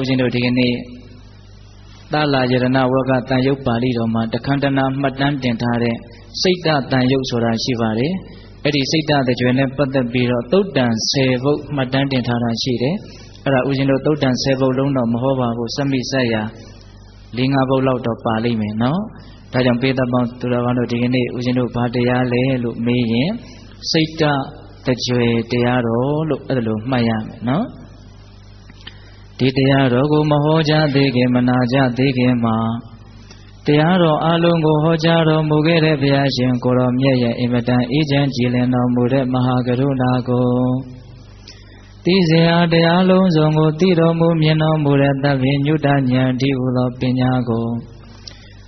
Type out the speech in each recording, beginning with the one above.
ဦးဇင်းတို့ဒီကနေ့သာလာယရဏဝကတန်ရုပ်ပါဠိတော်မှာတခန္ဓနာမှတ်တမ်းတင်ထားတဲ့စိတ်တတန်ရုပ်ဆိုတာရှိပါတယ်အဲ့ဒီစိတ်တတကြွယ်နဲ့ပတ်သက်ပြီးတော့သုတ်တန်10ပုဒ်မှတ်တမ်းတင်ထားတာရှိတယ်အဲ့ဒါဦးဇင်းတို့သုတ်တန်10ပုဒ်လုံးတော့မဟောပါဘူးစမိဆက်ရာ4-5ပုဒ်လောက်တော့ပါလိမ့်မယ်နော်ဒါကြောင့်ပေတပေါင်းသူတော်ကောင်းတို့ဒီကနေ့ဦးဇင်းတို့ဘာတရားလဲလို့မေးရင်စိတ်တတကြွယ်တရားတော်လို့အဲ့ဒါလိုမှတ်ရမယ်နော်ဒီတရားတော်ကိုမဟောကြားသေးခင်မနာကြသေးခင်မှာတရားတော်အလုံးကိုဟောကြားတော်မူခဲ့တဲ့ဘုရားရှင်ကိုတော်မြတ်ရဲ့အင်မတန်အေးချမ်းကြည်လင်တော်မူတဲ့မဟာကရုဏာကိုသိစရာတရားလုံးစုံကိုသိတော်မူမြင်တော်မူတဲ့သဗ္ဗညုတဉာဏ်ဒီဟုသောပညာကို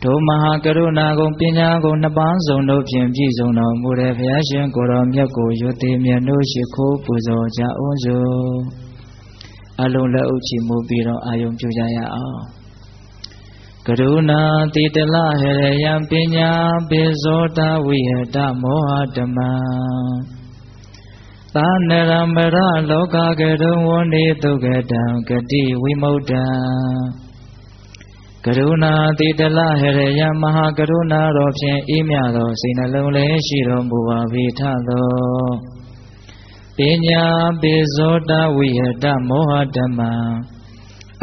ဒုမဟာကရုဏာကိုပညာကိုနှစ်ပါးစုံတို့ဖြင့်ပြည့်စုံတော်မူတဲ့ဘုရားရှင်ကိုတော်မြတ်ကိုယုတိမြတ်တို့ရှိခိုးပူဇော်ကြအောင်စို့အလုံးလက်ဥချီမူပြီးတော့အာယုံပြုကြရအောင်ကရုဏာတိတလဟရယံပညာပိဇောတဝိဟတမောဟဓမ္မသာနရမရလောကကရုံဝနေတုကတံဂတိဝိမု ddံ ကရုဏာတိတလဟရယံမဟာကရုဏာတော်ဖြင့်အေးမြသောစိတ်နှလုံးလည်းရှိတော်မူပါ၏ထသောပညာပိဇောတဝိဟတမောဟဓမ္မ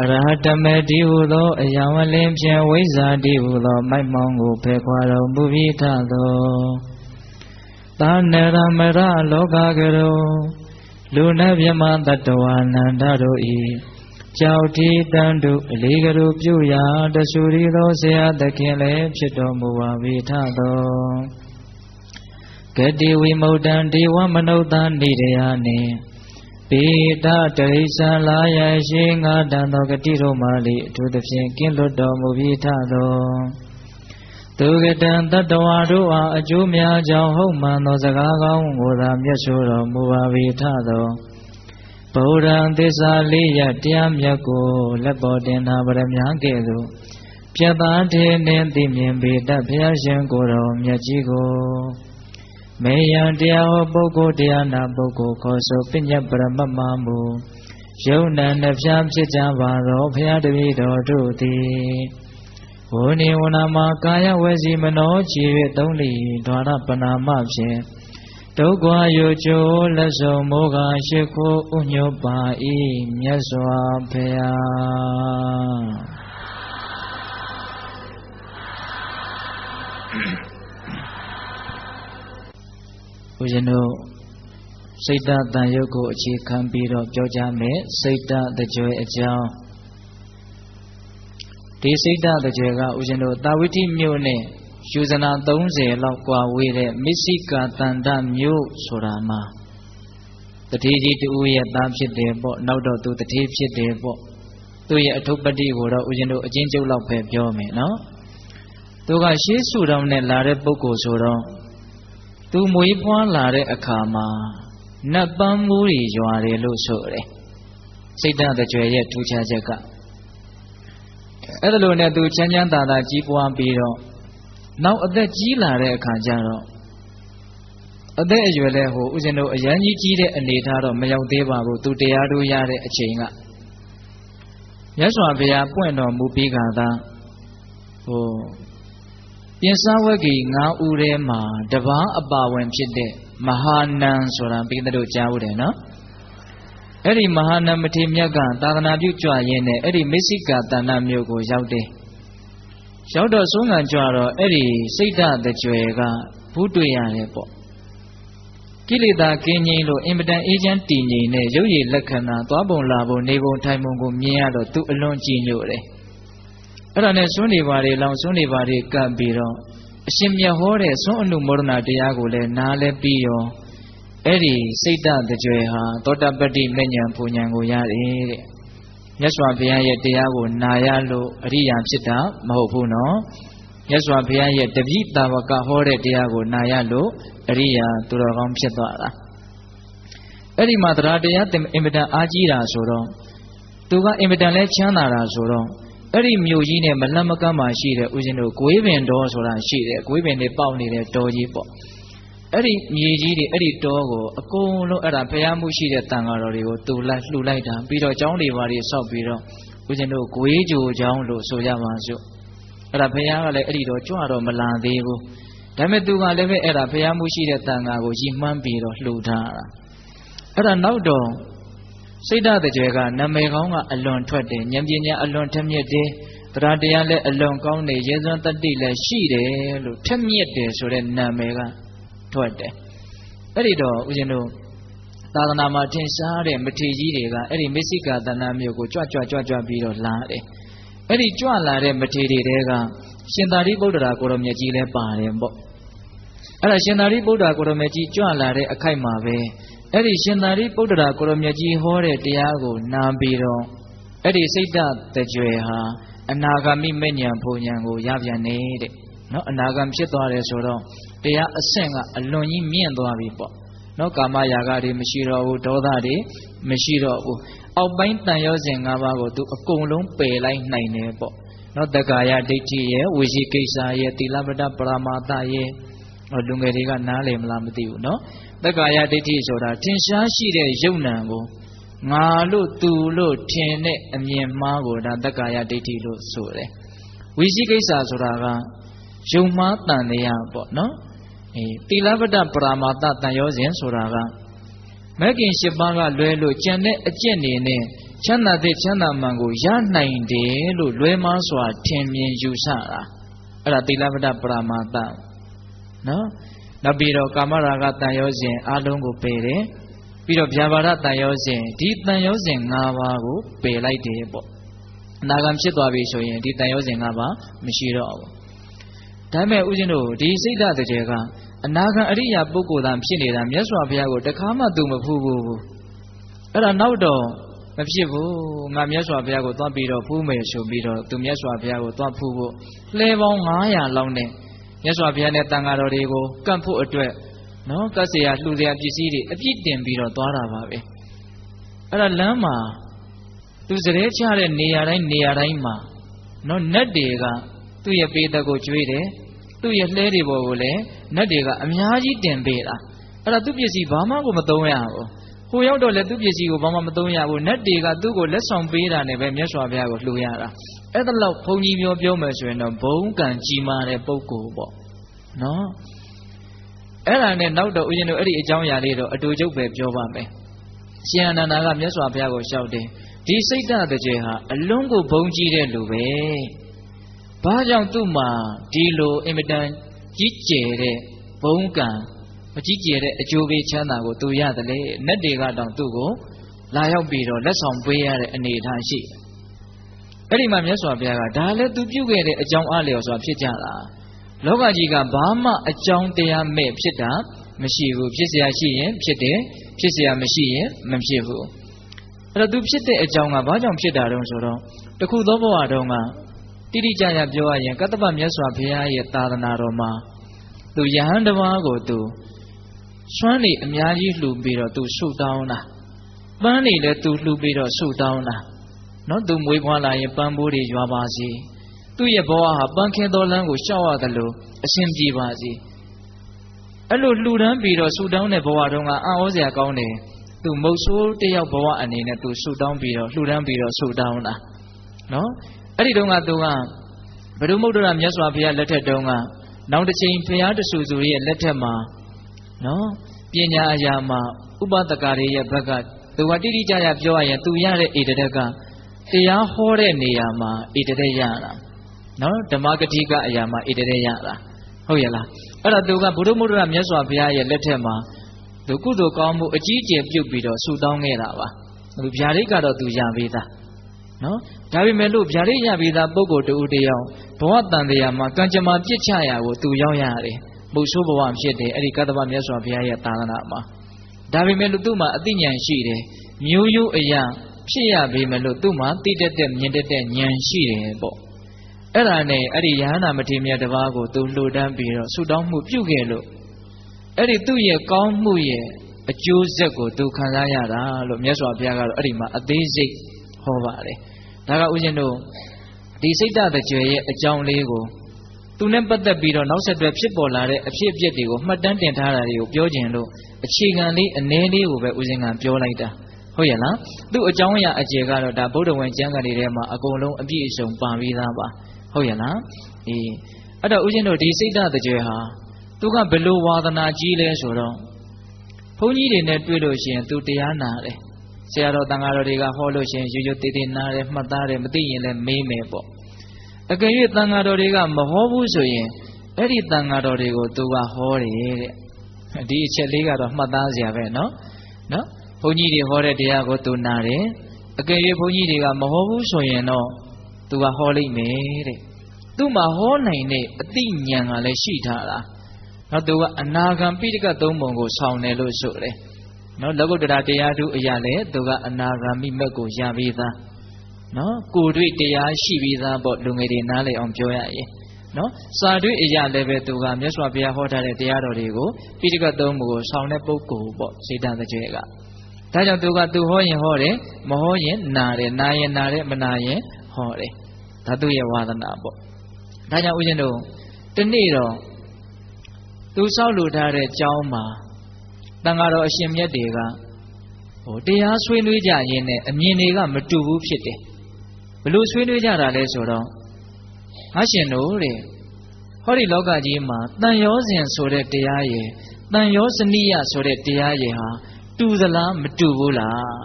အရဟတမေတိဟုသောအယံဝလင်းဖြင့်ဝိဇ္ဇာတိဟုသောမိုက်မောင်းကိုဖယ်ခွာတော်မူပြီးထသောသာနရမရလောကကရုလူနတ်မြမတတ္တဝါနန္ဒတို့၏ကြောက်တိတန်တုအလေးကရုပြုရာတဆူရီသောဆရာသခင်လည်းဖြစ်တော်မူပါ၏ထသောဂတိဝိမု ddံ ဒေဝမနုဿာနိဒယာနှင့်ပေတတရိစ္ဆာလာယရှိငါတန်သောဂတိတို့မှလေအထူးသဖြင့်ကင်းလွတ်တော်မူပြီးထသောသူကတံတတ္တဝါတို့အားအကျိုးများကြောင့်ဟုတ်မှန်သောစကားကောင်းကိုသာမျက်ဆိုတော်မူပါ၏ထသောဗုဒ္ဓံသစ္စာလေးရတရားမြတ်ကိုလက်ပေါ်တင်ထားဗရမ ्या ကဲ့သို့ပြတ်သားထင်းနှင့်သိမြင်ပေတတ်ဘုရားရှင်ကိုယ်တော်မြတ်ကြီးကိုမေယံတရားဟောပုဂ္ဂိုလ်တရားနာပုဂ္ဂိုလ်ခေါ်ဆိုပညတ်ပရမတ်မမူယုံနံနှဖျားဖြစ်ကြပါသောဘုရားတပည့်တော်တို့သည်ဝိနိဝနာမှာကာယဝစီမနောချီ၍သုံးလီဒွါရပနာမဖြင့်ဒုက္ခယုကျိုးလက်ဆုံးမောဃရှိခိုးဥညွတ်ပါ၏မြတ်စွာဘုရားဦးဇင်းတို့စိတ်တတန်ရုပ်ကိုအခြေခံပြီးတော့ပြောကြမယ်စိတ်တတကြွယ်အကြောင်းဒီစိတ်တတကြွယ်ကဦးဇင်းတို့တာဝိတိမြို့နဲ့ယူဇနာ30လောက်ကွာဝေးတဲ့မစ္စိကာတန္တမြို့ဆိုတာမှာတတိကြီးတူရဲ့သားဖြစ်တယ်ပေါ့နောက်တော့သူတတိဖြစ်တယ်ပေါ့သူရဲ့အထုပ္ပတ္တိကိုတော့ဦးဇင်းတို့အချင်းကျုပ်လောက်ပဲပြောမယ်နော်သူကရှေးစုတော်နဲ့လာတဲ့ပုဂ္ဂိုလ်ဆိုတော့သူမွေးဖွားလာတဲ့အခါမှာနတ်ပန်းမိုးတွေရွာတယ်လို့ဆိုတယ်စိတ်တတကြွယ်ရဲ့ထူးခြားချက်ကအဲ့ဒါလို့နဲ့သူချမ်းချမ်းသာသာကြီးပွားပြီးတော့နောက်အသက်ကြီးလာတဲ့အခါကျတော့အသက်အရွယ်လဲဟိုဦးဇင်းတို့အရန်ကြီးကြီးတဲ့အနေထားတော့မရောက်သေးပါဘူးသူတရားတို့ရတဲ့အချိန်ကမြတ်စွာဘုရားပွင့်တော်မူပြီးကသာဟိုပြင်စဝဂ္ဂီ9ဦးထဲမှာတပားအပါဝင်ဖြစ်တဲ့မဟာနံဆိုတာပိဋကတို့ကြားဦးတယ်နော်အဲ့ဒီမဟာနံမထေရမြတ်ကသာသနာပြုကြွရင်းနဲ့အဲ့ဒီမစ္စိကာတဏ္ဍမြို့ကိုရောက်တယ်ရောက်တော့ဆုံးခံကြွတော့အဲ့ဒီစိတ်ဓာတ်ကြွယ်ကဘူးတွေ့ရတယ်ပေါ့ကိလေသာကင်းငြိမ်းလို့အင်မတန်အေးချမ်းတည်ငြိမ်တဲ့ရုပ်ရည်လက္ခဏာသွားပုံလာပုံနေပုံထိုင်ပုံကိုမြင်ရတော့သူအလွန်ကြည်ညိုတယ်အဲ့ဒါနဲ့စွန်းနေပါလေလောင်စွန်းနေပါလေကပ်ပြီးတော့အရှင်မြတ်ဟောတဲ့စွန်းအနုမောဒနာတရားကိုလည်းနားလဲပြီးရောအဲ့ဒီစိတ်ဓာတ်ကြွယ်ဟာသောတပတ္တိမေညာပူညာကိုရတယ်တဲ့မြတ်စွာဘုရားရဲ့တရားကိုနာရလို့အရိယာဖြစ်တာမဟုတ်ဘူးနော်မြတ်စွာဘုရားရဲ့တပည့်တာဝကဟောတဲ့တရားကိုနာရလို့အရိယာသူတော်ကောင်းဖြစ်သွားတာအဲ့ဒီမှာတရားတရားအင်မတန်အားကြီးတာဆိုတော့သူကအင်မတန်လဲချမ်းသာတာဆိုတော့အဲ့ဒီမြို့ကြီးနဲ့မလတ်မကမ်းမှာရှိတဲ့ဦးဇင်းတို့ဂွေးပင်တော်ဆိုတာရှိတယ်ဂွေးပင်တွေပေါက်နေတဲ့တော်ကြီးပေါ့အဲ့ဒီမြေကြီးတွေအဲ့ဒီတောကိုအကုန်လုံးအဲ့ဒါဖျားမှုရှိတဲ့တန်ဃာတော်တွေကိုတူလိုက်လှူလိုက်တာပြီးတော့ကျောင်းတွေဘာတွေဆောက်ပြီးတော့ ဦးဇင်းတို့ကိုေးကြိုချောင်းလို့ဆိုကြပါစို့အဲ့ဒါဘုရားကလည်းအဲ့ဒီတော့ကြွတော့မလာသေးဘူးဒါပေမဲ့သူကလည်းပဲအဲ့ဒါဘုရားမှုရှိတဲ့တန်ခါကိုရည်မှန်းပြီးတော့လှူထားတာအဲ့ဒါနောက်တော့စိတ်ဓာတ်ကြွယ်ကနာမည်ကောင်းကအလွန်ထွက်တယ်ဉာဏ်ပညာအလွန်ထက်မြက်တယ်တရားတရားလည်းအလွန်ကောင်းတယ်ရဲစွမ်းတတ္တိလည်းရှိတယ်လို့ထက်မြက်တယ်ဆိုတဲ့နာမည်ကထွက်တယ်အဲ့ဒီတော့ဦးဇင်းတို့သာသနာမှာထင်ရှားတဲ့မထေရကြီးတွေကအဲ့ဒီမစ္စိကာတဏမြို့ကိုကြွပြီးတော့လာတယ်အဲ့ဒီကြွလာတဲ့မထေရတွေကရှင်သာရိပုတ္တရာကိုရောမြတ်ကြီးလည်းပါတယ်ပေါ့အဲ့ဒါရှင်သာရိပုတ္တရာကိုရောမြတ်ကြီးကြွလာတဲ့အခိုက်မှာပဲအဲ့ဒီရှင်သာရိပုတ္တရာကိုရောမြတ်ကြီးဟောတဲ့တရားကိုနာပြီးတော့အဲ့ဒီစိတ်ဓာတ်တကြွယ်ဟာအနာဂမိမဉ္ဇဉ်ဘုံဉဏ်ကိုရပြန်နေတဲ့နော်အနာဂံဖြစ်သွားတယ်ဆိုတော့တရားအဆင့်ကအလွန်ကြီးမြင့်သွားပြီပေါ့နော်ကာမရာဂတွေမရှိတော့ဘူးဒေါသတွေမရှိတော့ဘူးအောက်ပိုင်းတန်ရောစဉ်၅ပါးကိုသူအကုန်လုံးပယ်လိုက်နိုင်တယ်ပေါ့နော်တက္ကာယဒိဋ္ဌိရဲ့ဝိသိကိစ္စရဲ့သီလပတ္တပရမာသရဲ့လူငယ်တွေကနားလည်မလားမသိဘူးနော်တက္ကာယဒိဋ္ဌိဆိုတာထင်ရှားရှိတဲ့ယုံနံကိုငါလို့သူလို့ထင်တဲ့အမြင်မှားကိုဒါတက္ကာယဒိဋ္ဌိလို့ဆိုတယ်ဝိသိကိစ္စဆိုတာကယုံမှားတန်တရားပေါ့နော်သီလပတ္တပရမာသတန်ရောစဉ်ဆိုတာကမဂ်ကင်၈ပါးကလွဲလို့ကျန်တဲ့အကျင့်နေနဲ့ချမ်းသာတဲ့ချမ်းသာမှန်ကိုရနိုင်တယ်လို့လွဲမှားစွာထင်မြင်ယူဆတာအဲ့ဒါသီလပတ္တပရမာသနော်နောက်ပြီးတော့ကာမရာဂတန်ရောစဉ်အလုံးကိုပယ်တယ်ပြီးတော့ဗျာပါဒတန်ရောစဉ်ဒီတန်ရောစဉ်၅ပါးကိုပယ်လိုက်တယ်ပေါ့အနာဂံဖြစ်သွားပြီဆိုရင်ဒီတန်ရောစဉ်၅ပါးမရှိတော့ဘူးဒါပေမဲ့ဦးဇင်းတို့ဒီစိတ်ဓာတ်တည်းကအနာဂံအရိယာပုဂ္ဂိုလ်သာဖြစ်နေတာမြတ်စွာဘုရားကိုတခါမှသူမဖူးဘူးအဲ့ဒါနောက်တော့မဖြစ်ဘူးငါမြတ်စွာဘုရားကိုသွားပြီးတော့ဖူးမယ်ဆိုပြီးတော့သူမြတ်စွာဘုရားကိုသွားဖူးဖို့လှဲပေါင်း900လောက်နဲ့မြတ်စွာဘုရားနဲ့တန်ဃာတော်တွေကိုကန့်ဖို့အတွက်နော်ကတ်เสียလှူเสียပစ္စည်းတွေအပြည့်တင်ပြီးတော့သွားတာပါပဲအဲ့ဒါလမ်းမှာသူစရဲချတဲ့နေရာတိုင်းမှာနော်နတ်တွေကသူ့ရဲ့ပေသက်ကိုကျွေးတယ်သူ့ရဲ့လှဲတွေပေါ်ကိုလည်းနတ်တွေကအများကြီးတင်ပေးတာအဲ့ဒါသူ့ပစ္စည်းဘာမှကိုမသုံးရဘူးဟိုရောက်တော့လည်းသူ့ပစ္စည်းကိုဘာမှမသုံးရဘူးနတ်တွေကသူ့ကိုလက်ဆောင်ပေးတာနဲ့ပဲမြတ်စွာဘုရားကိုလှူရတာအဲ့ဒါလောက်ဘုန်းကြီးပြောမယ်ဆိုရင်တော့ဘုံကံကြီးမားတဲ့ပုဂ္ဂိုလ်ပေါ့နော်အဲ့ဒါနဲ့နောက်တော့ဦးဇင်းတို့အဲ့ဒီအကြောင်းအရာလေးတော့အတူချုပ်ပဲပြောပါမယ်ရှင်အနန္ဒာကမြတ်စွာဘုရားကိုလျှောက်တယ်ဒီစိတ်ဓာတ်တကြယ်ဟာအလုံးကိုဘုံကြီးတဲ့လူပဲဘာကြောင့်သူ့မှာဒီလိုအင်မတန်ကြီးကျယ်တဲ့ဘုံကံမကြီးကျယ်တဲ့အကျိုးပေးချမ်းသာကိုသူရတယ်လေနတ်တွေကတောင်သူ့ကိုလာရောက်ပြီးတော့လက်ဆောင်ပေးရတဲ့အနေအထားရှိအဲ့ဒီမှာမြတ်စွာဘုရားကဒါလည်းသူပြုခဲ့တဲ့အကြောင်းအားလျော်စွာဖြစ်ကြတာလောကကြီးကဘာမှအကြောင်းတရားမဲ့ဖြစ်တာမရှိဘူးဖြစ်เสียရှိရင်ဖြစ်တယ်ဖြစ်เสียမရှိရင်မဖြစ်ဘူးအဲ့တော့သူဖြစ်တဲ့အကြောင်းကဘာကြောင့်ဖြစ်တာတုံးဆိုတော့တခုသောဘဝတုန်းကတိတိကျကျပြောရရင်ကတ္တပမြတ်စွာဘုရားရဲ့သာသနာတော်မှာသူယဟန်တစ်ပါးကိုသူစွမ်းနေအများကြီးလှူပြီးတော့သူဆုတောင်းတာပန်းနေလည်းသူလှူပြီးတော့ဆုတောင်းတာနော်သူမွေးဖွားလာရင်ပန်းပိုးတွေရွာပါစေသူ့ရဲ့ဘဝဟာပန်းခင်းသောလမ်းကိုရှောက်ရတယ်လို့အရှင်ပြေပါစေအဲ့လိုလှူဒန်းပြီးတော့ဆုတောင်းတဲ့ဘဝတုန်းကအံ့ဩစရာကောင်းတယ်သူမုတ်ဆိုးတယောက်ဘဝအနေနဲ့သူဆုတောင်းပြီးတော့လှူဒန်းပြီးတော့ဆုတောင်းတာနော်အဲ့ဒီတုန်းကသူကဘဒုမုဒ္ဒရာမြတ်စွာဘုရားလက်ထက်တုန်းကနောက်တစ်ချိန်ဘုရားတဆူဆူရဲ့လက်ထက်မှာနော်ပညာအရာမှာဥပဒကာတွေရဲ့ဘက်ကသူကတိတိကျကျပြောရရင်သူရတဲ့ဧတတကတရားဟောတဲ့နေရာမှာဧတတရတာနော်ဓမ္မဂတိကအရာမှာဧတတရတာဟုတ်ရဲ့လားအဲ့ဒါသူကဘုဒ္ဓမုဒ္ဒရာမြတ်စွာဘုရားရဲ့လက်ထက်မှာသူကုသိုလ်ကောင်းမှုအကြီးအကျယ်ပြုတ်ပြီးတော့ဆုတောင်းခဲ့တာပါသူဗျာဒိတ်ကတော့သူရပေးတာနော်ဒါပေမဲ့လို့ဗျာဒိတ်ရပြီးသားပုဂ္ဂိုလ်တူတယောက်ဘဝတန်တရားမှာကံကြမ္မာပြစ်ချရာကိုသူရောက်ရတယ်ဘုဆိုးဘဝဖြစ်တယ်အဲ့ဒီကတ္တဗမြတ်စွာဘုရားရဲ့သာသနာမှာဒါပေမဲ့လို့သူ့မှာအသိဉာဏ်ရှိတယ်မျိုးရိုးအရာဖြစ်ရပေမဲ့လို့သူ့မှာသိတတ်တဲ့မြင်တတ်တဲ့ဉာဏ်ရှိတယ်ပေါ့အဲ့ဒါနဲ့အဲ့ဒီယဟနာမထေရမြတ်တစ်ပါးကိုသူလှူဒန်းပြီးတော့ဆုတောင်းမှုပြုခဲ့လို့အဲ့ဒီသူ့ရဲ့ကောင်းမှုရဲ့အကျိုးဆက်ကိုသူခံစားရတာလို့မြတ်စွာဘုရားကတော့အဲ့ဒီမှာအသေးစိတ်ဟောပါတယ်ဒါကဥစဉ်တို့ဒီစိတ်ဓာတ်ကြွယ်ရဲ့အကြောင်းလေးကိုသူနဲ့ပတ်သက်ပြီးတော့နောက်ဆက်တွဲဖြစ်ပေါ်လာတဲ့အဖြစ်အပျက်တွေကိုမှတ်တမ်းတင်ထားတာတွေကိုပြောခြင်းလို့အခြေခံလေးအနည်းလေးကိုပဲဥစဉ်ကပြောလိုက်တာဟ ဟုတ်ရဲ့လားသူ့အကြောင်းအရာအကျေကတော့ဒါဗုဒ္ဓဝင်ကျမ်းဂန်တွေထဲမှာအကုန်လုံးအပြည့်အစုံပါပြီးသားပါဟုတ်ရဲ့လားအဲ့တော့ဦးဇင်းတို့ဒီစိတ်ဓာတ်ကြွယ်ဟာသူကဘယ်လိုဝါသနာကြီးလဲဆိုတော့ဘုန်းကြီးတွေနဲ့တွေ့လို့ရှိရင်သူတရားနာတယ်ဆရာတော်တန်ဃာတော်တွေကဟောလို့ရှိရင်ရိုးရိုးသေးသေးနားတယ်မှတ်သားတယ်မသိရင်လည်းမေးမယ်ပေါ့အကယ်၍တန်ဃာတော်တွေကမဟောဘူးဆိုရင်အဲ့ဒီတန်ဃာတော်တွေကိုသူကဟောတယ်တဲ့ဒီအချက်လေးကတော့မှတ်သားစရာပဲနော်ဘုန်းကြီးတွေဟောတဲ့တရားကိုသူနာတယ်အကယ်၍ဘုန်းကြီးတွေကမဟောဘူးဆိုရင်တော့သူကဟောလိမ့်မယ်တဲ့သူ့မှာဟောနိုင်တဲ့အသိဉာဏ်ကလည်းရှိထားတာနော်သူကအနာဂံပိဋကသုံးပုံကိုဆောင်တယ်လို့ဆိုတယ်နော်လောကုတ္တရာတရားထုအရာလည်းသူကအနာဂံမိမက်ကိုရပြီးသားနော်ကိုယ်တွေ့တရားရှိပြီးသားပေါ့လူငယ်တွေနားလည်အောင်ပြောရရင်နော်စာတွေ့အရာလည်းပဲသူကမြတ်စွာဘုရားဟောထားတဲ့တရားတော်တွေကိုပိဋကသုံးပုံကိုဆောင်တဲ့ပုဂ္ဂိုလ်ပေါ့စိတ္တတကြွယ်ကဒါကြောင့်သူဟောရင်ဟောတယ်မဟောရင်နာတယ်နာရင်နာတယ်မနာရင်ဟောတယ်ဒါသူရဲ့ဝါသနာပေါ့ဒါကြောင့်ဦးဇင်းတို့ဒီနေ့တော့သူဆောက်လုပ်ထားတဲ့ကျောင်းမှာတန်ဃာတော်အရှင်မြတ်တွေကတရားဆွေးနွေးကြရင်းနဲ့အမြင်တွေကမတူဘူးဖြစ်တယ်ဘလို့ဆွေးနွေးကြတာလဲဆိုတော့ငါရှင်တို့တဲ့ဟောဒီလောကကြီးမှာတန်ရောစဉ်ဆိုတဲ့တရားရယ်တန်ရောစနိယဆိုတဲ့တရားရယ်ဟာတူသလားမတူဘူးလား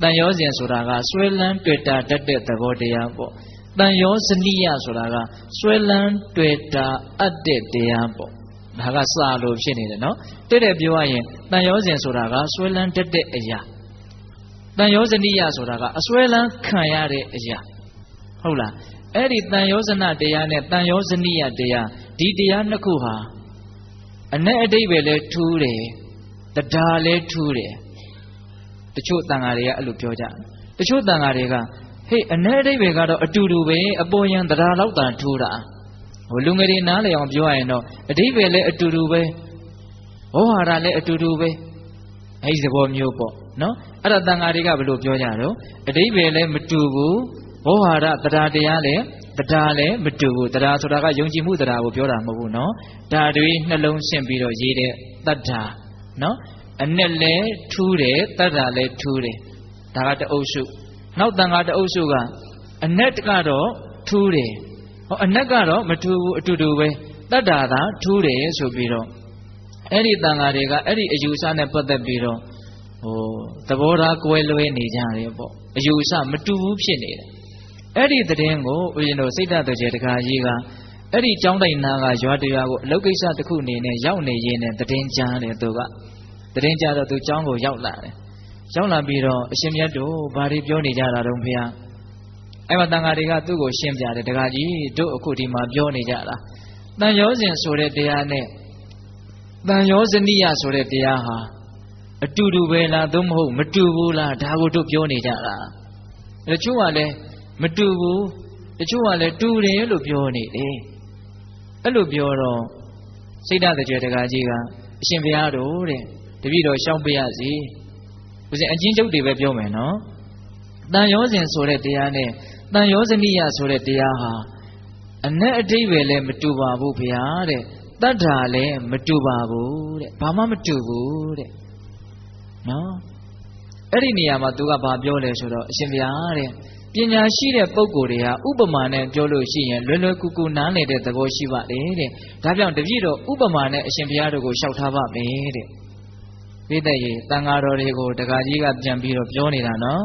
တန်ရောစဉ်ဆိုတာကဆွဲလန်းတွေ့တာတတ်တဲ့သဘောတရားပေါ့တန်ရောစနိယဆိုတာကဆွဲလန်းတွေ့တာအပ်တဲ့တရားပေါ့ဒါကစာလို့ဖြစ်နေတယ်နော်တဲ့ပြောရရင်တန်ရောစဉ်ဆိုတာကဆွဲလန်းတတ်တဲ့အရာတန်ရောစနိယဆိုတာကအဆွဲလန်းခံရတဲ့အရာဟုတ်လားအဲ့ဒီတန်ရောဇနတရားနဲ့တန်ရောဇနိယတရားဒီတရားနှစ်ခုဟာအ내အတိတ်ပဲလဲထူးတယ်တရားလဲထူးတယ်တချို့တန်ဃာတွေကအဲ့လိုပြောကြတယ်တချို့တန်ဃာတွေကဟေးအ내အတိတ်ပဲကတော့အတူတူပဲအပေါ်ယံတရားလောက်တန်ထူးတာလူငယ်တွေနားလည်အောင်ပြောရရင်တော့အတိတ်ပဲလဲအတူတူပဲဝေါဟာရလဲအတူတူပဲအဲ့ဒီသဘောမျိုးပေါ့နော်အဲ့ဒါတန်ဃာတွေကဘယ်လိုပြောကြတော့အတိတ်ပဲလဲမတူဘူးဝေါဟာရတရားတရားလဲတရားလဲမတူဘူးတရားဆိုတာကယုံကြည်မှုတရားကိုပြောတာမဟုတ်ဘူးနော်ဒါတွေနှလုံးရှင်းပြီးတော့ရေးတဲ့တတ္ထာနော်အ내လဲထူးတယ်တတ္ထာလဲထူးတယ်ဒါကတအုပ်စုနောက်တန်ဃာတအုပ်စုကအ내ကတော့ထူးတယ်ဟောအ내ကတော့မထူးဘူးအတူတူပဲတတ္ထာသာထူးတယ်ဆိုပြီးတော့အဲ့ဒီတန်ဃာတွေကအဲ့ဒီအယူအဆနဲ့ပတ်သက်ပြီးတော့သဘောထားကွဲလွဲနေကြတယ်ပေါ့အယူအဆမတူဘူးဖြစ်နေတယ်အဲ့ဒီသတင်းကိုဦးဇင်းတို့စိတ်ဓာတ်တော်ကျေတကာကြီးကအဲ့ဒီကျောင်းတိုင်နာကရွာတရွာကိုအလုပ်ကိစ္စတစ်ခုအနေနဲ့ရောက်နေရင်းနဲ့သတင်းကြားတယ်သူကသတင်းကြားတော့သူကျောင်းကိုရောက်လာတယ်ရောက်လာပြီးတော့အရှင်မြတ်တို့ဘာတွေပြောနေကြတာတုံးဖေ။အဲ့မှာတန်ဃာတွေကသူ့ကိုရှင်းပြတယ်တကာကြီးတို့အခုဒီမှာပြောနေကြတာတန်ရောစဉ်ဆိုတဲ့တရားနဲ့တန်ရောဇနိယဆိုတဲ့တရားဟာအတူတူပဲလားသို့မဟုတ်မတူဘူးလားဒါကိုတို့ပြောနေကြတာတချို့ကလည်းမတူဘူးတချို့ကလည်းတူတယ်လို့ပြောနေတယ်အဲ့လိုပြောတော့စိတ်ဓာတ်ကြွယ်တကာကြီးကအရှင်ဘုရားတို့တဲ့တပည့်တော်ရှောက်ပြရစီဦးဇင်းအချင်းချုပ်တွေပဲပြောမယ်နော်တန်ရောစဉ်ဆိုတဲ့တရားနဲ့တန်ရောဇနိယဆိုတဲ့တရားဟာအ내အတိတ်ပဲလည်းမတူပါဘူးဘုရားတဲ့တတ္ထာလည်းမတူပါဘူးတဲ့ဘာမှမတူဘူးတဲ့နော်အဲ့ဒီနေရာမှာသူကဘာပြောလဲဆိုတော့အရှင်ဘုရားတဲ့ပညာရှိတဲ့ပုဂ္ဂိုလ်တွေကဥပမာနဲ့ပြောလို့ရှိရင်လွယ်လွယ်ကူကူနားလည်တဲ့သဘောရှိပါတယ်တဲ့ဒါကြောင့်တပည့်တော်ဥပမာနဲ့အရှင်ဘုရားတို့ကိုလျှောက်ထားပါမယ်တဲ့ပိဋကရေတန်ဃာတော်တွေကိုတကာကြီးကပြန်ပြီးတော့ပြောနေတာနော်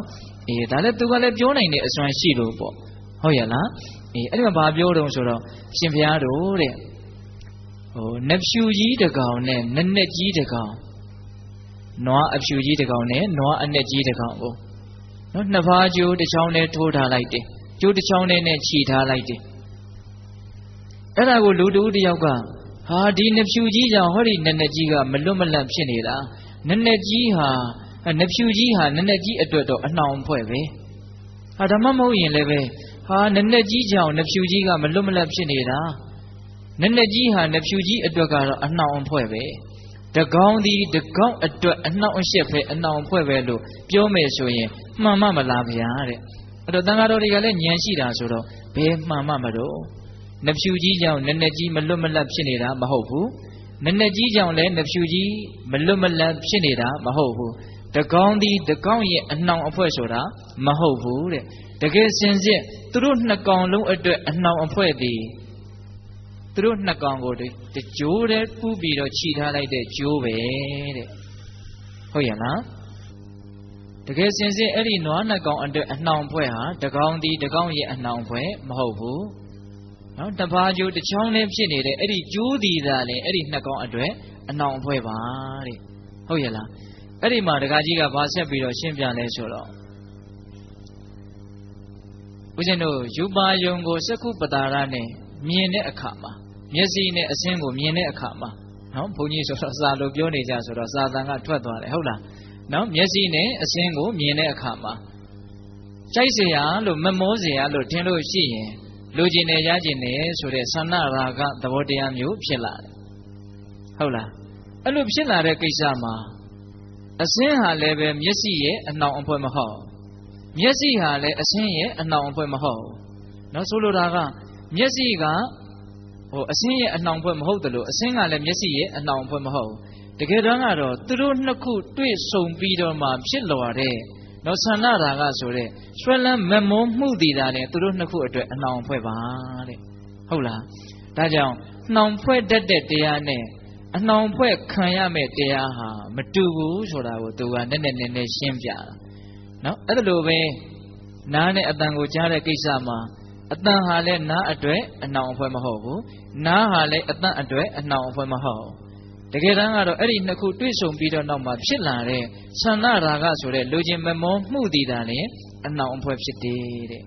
ဒါလည်းသူကလည်းပြောနိုင်တဲ့အစွမ်းရှိလို့ပေါ့ဟုတ်ရဲ့လားအဲ့ဒီမှာဘာပြောတုံးဆိုတော့အရှင်ဘုရားတို့တဲ့နတ်ဖြူကြီးတကောင်နဲ့နက်နက်ကြီးတကောင်နွားအဖြူကြီးတကောင်နဲ့နွားအနက်ကြီးတကောင်ကိုနော်နှစ်ဖားကျိုးတစ်ချောင်းနဲ့ထိုးထားလိုက်တယ်ကျိုးတစ်ချောင်းနဲ့ခြိထားလိုက်တယ်အဲ့ဒါကိုလူတူတယောက်ကဟာဒီနဖြူကြီးကြောင့်ဟောဒီနက်နက်ကြီးကမလွတ်မလပ်ဖြစ်နေတာနက်နက်ကြီးဟာနဖြူကြီးဟာနက်နက်ကြီးအတွက်တော့အနှောင်အဖွဲ့ပဲဟာဒါမှမဟုတ်ရင်လည်းပဲဟာနက်နက်ကြီးကြောင့်နဖြူကြီးကမလွတ်မလပ်ဖြစ်နေတာနက်နက်ကြီးဟာနဖြူကြီးအတွက်ကတော့အနှောင်အဖွဲ့ပဲတကောင်ဒီတကောင်အတွက်အနှောင်အယှက်ပဲအနှောင်အဖွဲ့ပဲလို့ပြောမယ်ဆိုရင်မှန်မှမလားဗျာတဲ့အဲ့တော့တန်ဃာတော်တွေကလည်းဉာဏ်ရှိတာဆိုတော့ဘယ်မှန်မှမတော့နဖြူကြီးကြောင့်နက်နက်ကြီးမလွတ်မလပ်ဖြစ်နေတာမဟုတ်ဘူးနက်နက်ကြီးကြောင့်လည်းနဖြူကြီးမလွတ်မလပ်ဖြစ်နေတာမဟုတ်ဘူး တကောင်းသည်တကောင်းရဲ့အနှောင်အဖွဲ့ဆိုတာမဟုတ်ဘူးတဲ့တကယ်စင်စစ်သူတို့နှစ်ကောင်လုံးအတွက်အနှောင်အဖွဲ့သည်သူတို့နှစ်ကောင်ကိုတကြိုးတည်းပူးပြီးတော့ခြိထားလိုက်တဲ့ကြိုးပဲတဲ့ဟုတ်ရဲ့လားတကယ်စင်စစ်အဲ့ဒီနွားနှစ်ကောင်အတွက်အနှောင်အဖွဲ့ဟာတကောင်သည်တကောင်ရဲ့အနှောင်အဖွဲ့မဟုတ်ဘူးနော်တပါးကြိုးတစ်ချောင်းလေးဖြစ်နေတဲ့အဲ့ဒီကြိုးသည်သာလေအဲ့ဒီနှစ်ကောင်အတွက်အနှောင်အဖွဲ့ပါတဲ့ဟုတ်ရဲ့လားအဲ့ဒီမှာဒကာကြီးကဘာဆက်ပြီးတော့ရှင်းပြလဲဆိုတော့ဦးဇင်းတို့ယူပါယုံကိုစက္ခုပတာရနဲ့မြင်တဲ့အခါမှာမျက်စိနဲ့အဆင်းကိုမြင်တဲ့အခါမှာနော်ဘုန်းကြီးဆိုတော့စာလို့ပြောနေကြဆိုတော့စာတန်ကထွက်သွားတယ်ဟုတ်လားနော်မျက်စိနဲ့အဆင်းကိုမြင်တဲ့အခါမှာကြိုက်เสียလို့မမောเสียလို့ထင်လို့ရှိရင်လူကျင်နေရကျင်နေဆိုတဲ့သန္နရာဂသဘောတရားမျိုးဖြစ်လာတယ်ဟုတ်လားအဲ့လိုဖြစ်လာတဲ့ကိစ္စမှာအစင်းဟာလည်းပဲမျက်စိရဲ့အနှောင်အဖွဲ့မဟုတ်မျက်စိဟာလည်းအစင်းရဲ့အနှောင်အဖွဲ့မဟုတ်နော်ဆိုလိုတာကမျက်စိကအစင်းရဲ့အနှောင်အဖွဲ့မဟုတ်တယ်လို့အစင်းကလည်းမျက်စိရဲ့အနှောင်အဖွဲ့မဟုတ်တကယ်တော့ကတော့သူတို့နှစ်ခုတွေ့ဆုံပြီးတော့မှဖြစ်လာတဲ့နော်သန္နရာဂဆိုတဲ့ဆွဲလန်းမမောမှုတည်တာနဲ့သူတို့နှစ်ခုအတွက်အနှောင်အဖွဲ့ပါတဲ့ဟုတ်လားဒါကြောင့်နှောင်ဖွဲ့တတ်တဲ့တရားနဲ့အနှောင်ဖွဲ့ခံရမယ့်တရားဟာမတူဘူးဆိုတာကိုသူကနည်းနည်းရှင်းပြတာနော်အဲ့ဒါလိုပဲနားနဲ့အတန်ကိုကြားတဲ့ကိစ္စမှာအတန်ဟာလည်းနားအတွက်အနှောင်အဖွဲ့မဟုတ်ဘူးနားဟာလည်းအတန်အတွက်အနှောင်အဖွဲ့မဟုတ်တကယ်တမ်းကတော့အဲ့ဒီနှစ်ခုတွေ့ဆုံပြီးတော့နောက်မှာဖြစ်လာတဲ့သန္နရာဂဆိုတဲ့လူချင်းမမောမှုတည်တာလည်းအနှောင်အဖွဲ့ဖြစ်တယ်တဲ့